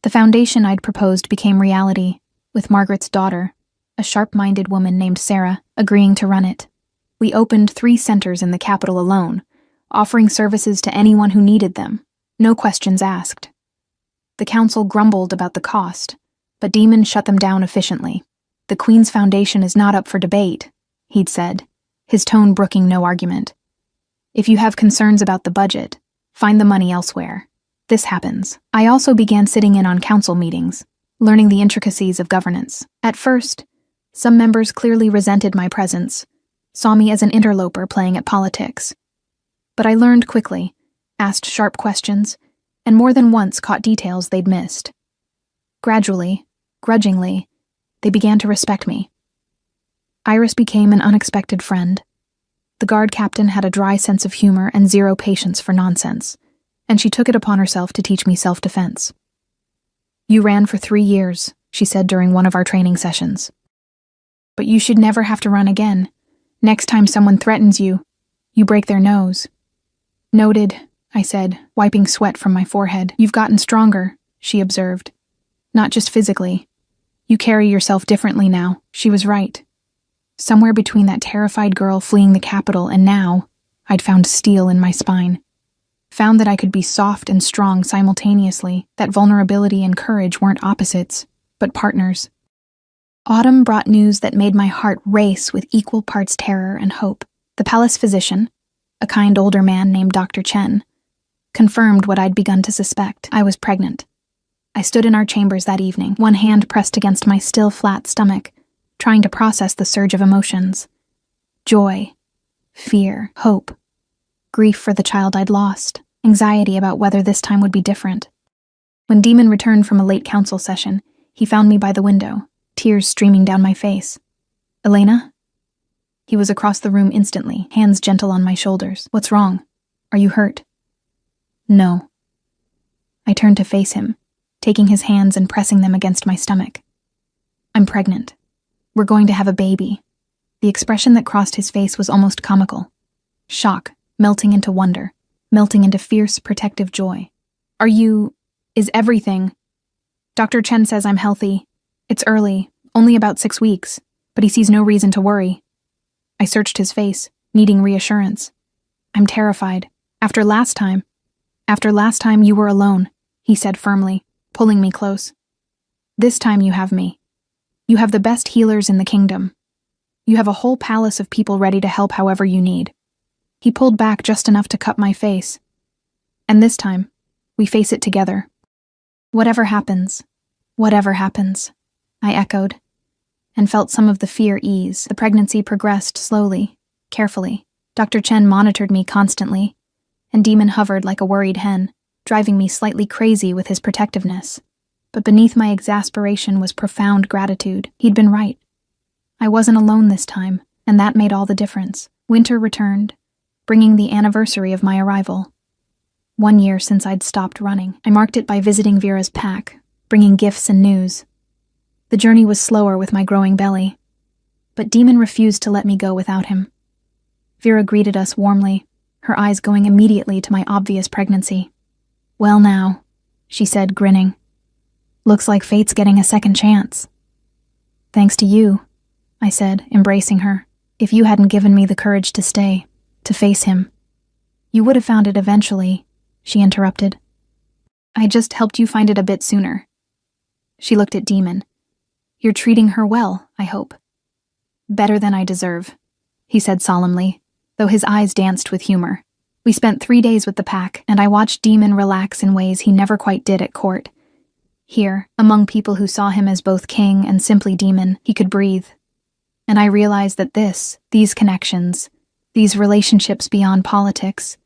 The foundation I'd proposed became reality, with Margaret's daughter, a sharp-minded woman named Sarah, agreeing to run it. We opened 3 centers in the capital alone, offering services to anyone who needed them, no questions asked. The council grumbled about the cost, but Demon shut them down efficiently. The Queen's Foundation is not up for debate, he'd said, his tone brooking no argument. If you have concerns about the budget, find the money elsewhere. This happens. I also began sitting in on council meetings, learning the intricacies of governance. At first, some members clearly resented my presence, saw me as an interloper playing at politics. But I learned quickly, asked sharp questions, and more than once caught details they'd missed. Gradually, grudgingly, they began to respect me. Iris became an unexpected friend. The guard captain had a dry sense of humor and zero patience for nonsense, and she took it upon herself to teach me self-defense. You ran for 3 years, she said during one of our training sessions. But you should never have to run again. Next time someone threatens you, you break their nose. Noted, I said, wiping sweat from my forehead. You've gotten stronger, she observed. Not just physically. You carry yourself differently now. She was right. Somewhere between that terrified girl fleeing the capital and now, I'd found steel in my spine. Found that I could be soft and strong simultaneously, that vulnerability and courage weren't opposites, but partners. Autumn brought news that made my heart race with equal parts terror and hope. The palace physician, a kind older man named Dr. Chen, confirmed what I'd begun to suspect. I was pregnant. I stood in our chambers that evening, one hand pressed against my still flat stomach, trying to process the surge of emotions. Joy, fear, hope, grief for the child I'd lost, anxiety about whether this time would be different. When Demon returned from a late council session, he found me by the window, tears streaming down my face. Elena? He was across the room instantly, hands gentle on my shoulders. What's wrong? Are you hurt? No. I turned to face him, taking his hands and pressing them against my stomach. I'm pregnant. We're going to have a baby. The expression that crossed his face was almost comical. Shock, melting into wonder, melting into fierce, protective joy. Is everything? Dr. Chen says I'm healthy. It's early, only about 6 weeks, but he sees no reason to worry. I searched his face, needing reassurance. I'm terrified. After last time you were alone, he said firmly, pulling me close. This time you have me. You have the best healers in the kingdom. You have a whole palace of people ready to help however you need. He pulled back just enough to cup my face. And this time, we face it together. Whatever happens, I echoed. and felt some of the fear ease. The pregnancy progressed slowly, carefully. Dr. Chen monitored me constantly, and Demon hovered like a worried hen, driving me slightly crazy with his protectiveness. But beneath my exasperation was profound gratitude. He'd been right. I wasn't alone this time, and that made all the difference. Winter returned, bringing the anniversary of my arrival. 1 year since I'd stopped running. I marked it by visiting Vera's pack, bringing gifts and news. The journey was slower with my growing belly, but Demon refused to let me go without him. Vera greeted us warmly, her eyes going immediately to my obvious pregnancy. "Well now," she said, grinning. "Looks like fate's getting a second chance." "Thanks to you," I said, embracing her. "If you hadn't given me the courage to stay, to face him, you would have found it eventually," she interrupted. "I just helped you find it a bit sooner." She looked at Demon. "You're treating her well, I hope." "Better than I deserve," he said solemnly, though his eyes danced with humor. We spent 3 days with the pack, and I watched Demon relax in ways he never quite did at court. Here, among people who saw him as both king and simply Demon, he could breathe. And I realized that these connections, these relationships beyond politics,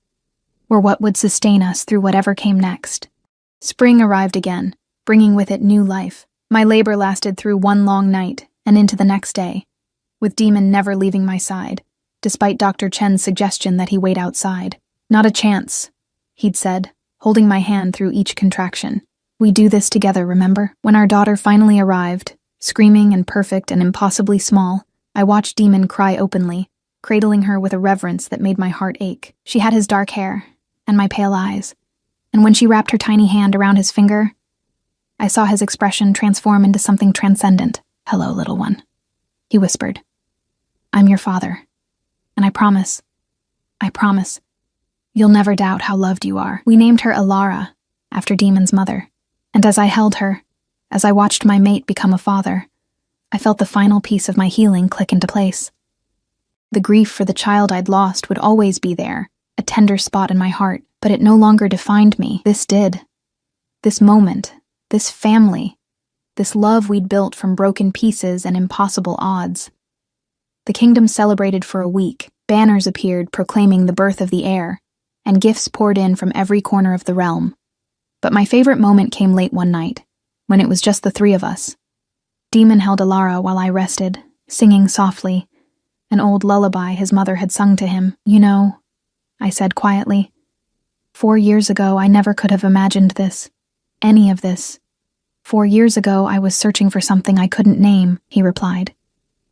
were what would sustain us through whatever came next. Spring arrived again, bringing with it new life. My labor lasted through one long night and into the next day, with Demon never leaving my side, despite Dr. Chen's suggestion that he wait outside. "Not a chance," he'd said, holding my hand through each contraction. "We do this together, remember?" When our daughter finally arrived, screaming and perfect and impossibly small, I watched Demon cry openly, cradling her with a reverence that made my heart ache. She had his dark hair and my pale eyes, and when she wrapped her tiny hand around his finger, I saw his expression transform into something transcendent. "Hello, little one," he whispered. "I'm your father, and I promise, you'll never doubt how loved you are." We named her Alara, after Demon's mother, and as I held her, as I watched my mate become a father, I felt the final piece of my healing click into place. The grief for the child I'd lost would always be there, a tender spot in my heart, but it no longer defined me. This did. This moment, this family, this love we'd built from broken pieces and impossible odds. The kingdom celebrated for a week. Banners appeared proclaiming the birth of the heir, and gifts poured in from every corner of the realm. But my favorite moment came late one night, when it was just the three of us. Demon held Alara while I rested, singing softly, an old lullaby his mother had sung to him. "You know," I said quietly, 4 years ago I never could have imagined this, any of this. 4 years ago I was searching for something I couldn't name," he replied,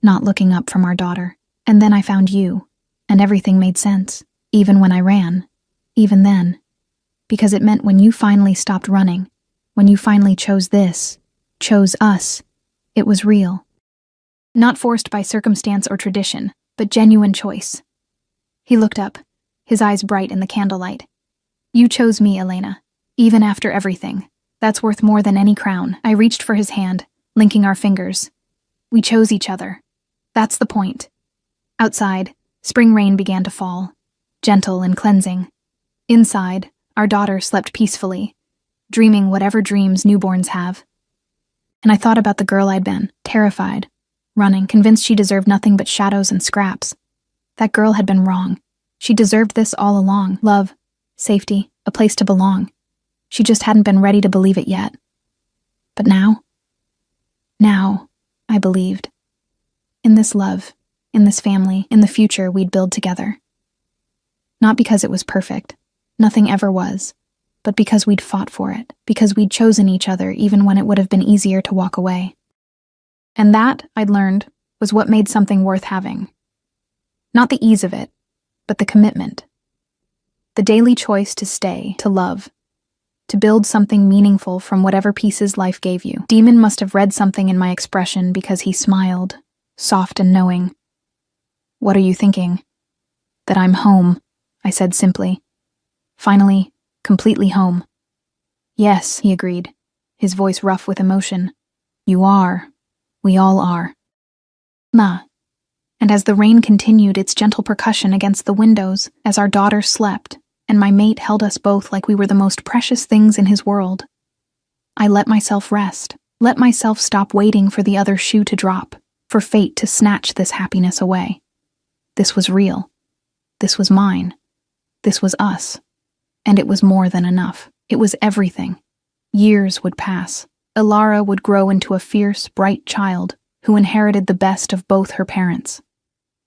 not looking up from our daughter. "And then I found you, and everything made sense, even when I ran, even then. Because it meant when you finally stopped running, when you finally chose us, it was real. Not forced by circumstance or tradition, but genuine choice." He looked up, his eyes bright in the candlelight. "You chose me, Elena, even after everything. That's worth more than any crown." I reached for his hand, linking our fingers. We chose each other. That's the point. Outside, spring rain began to fall, gentle and cleansing. Inside, our daughter slept peacefully, dreaming whatever dreams newborns have. And I thought about the girl I'd been, terrified, running, convinced she deserved nothing but shadows and scraps. That girl had been wrong. She deserved this all along. Love, safety, a place to belong. She just hadn't been ready to believe it yet. But now, I believed. In this love, in this family, in the future we'd build together. Not because it was perfect, nothing ever was, but because we'd fought for it, because we'd chosen each other even when it would have been easier to walk away. And that, I'd learned, was what made something worth having. Not the ease of it, but the commitment. The daily choice to stay, to love, to build something meaningful from whatever pieces life gave you. Demon must have read something in my expression because he smiled, soft and knowing. "What are you thinking?" "That I'm home," I said simply. "Finally, completely home." "Yes," he agreed, his voice rough with emotion. "You are. We all are." Ma. And as the rain continued its gentle percussion against the windows, as our daughter slept, and my mate held us both like we were the most precious things in his world, I let myself rest, let myself stop waiting for the other shoe to drop. for fate to snatch this happiness away. This was real. This was mine. This was us. And it was more than enough. It was everything. Years would pass. Ilara would grow into a fierce, bright child who inherited the best of both her parents.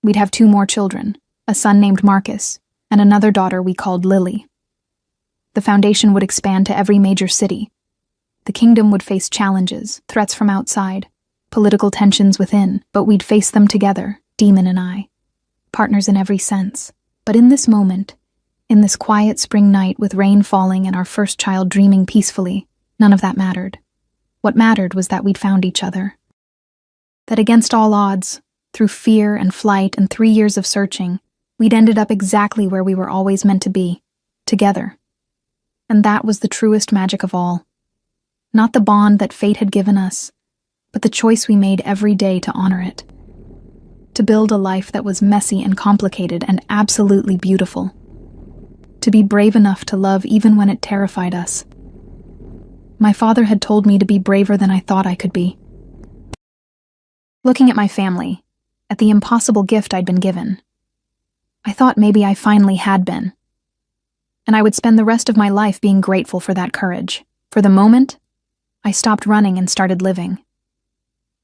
We'd have 2 more children, a son named Marcus, and another daughter we called Lily. The foundation would expand to every major city. The kingdom would face challenges, threats from outside, political tensions within, but we'd face them together, Demon and I, partners in every sense. But in this moment, in this quiet spring night with rain falling and our first child dreaming peacefully, none of that mattered. What mattered was that we'd found each other. That against all odds, through fear and flight and 3 years of searching, we'd ended up exactly where we were always meant to be, together. And that was the truest magic of all. Not the bond that fate had given us, but the choice we made every day to honor it. To build a life that was messy and complicated and absolutely beautiful. To be brave enough to love even when it terrified us. My father had told me to be braver than I thought I could be. Looking at my family, at the impossible gift I'd been given, I thought maybe I finally had been. And I would spend the rest of my life being grateful for that courage. For the moment, I stopped running and started living.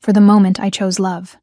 For the moment, I chose love.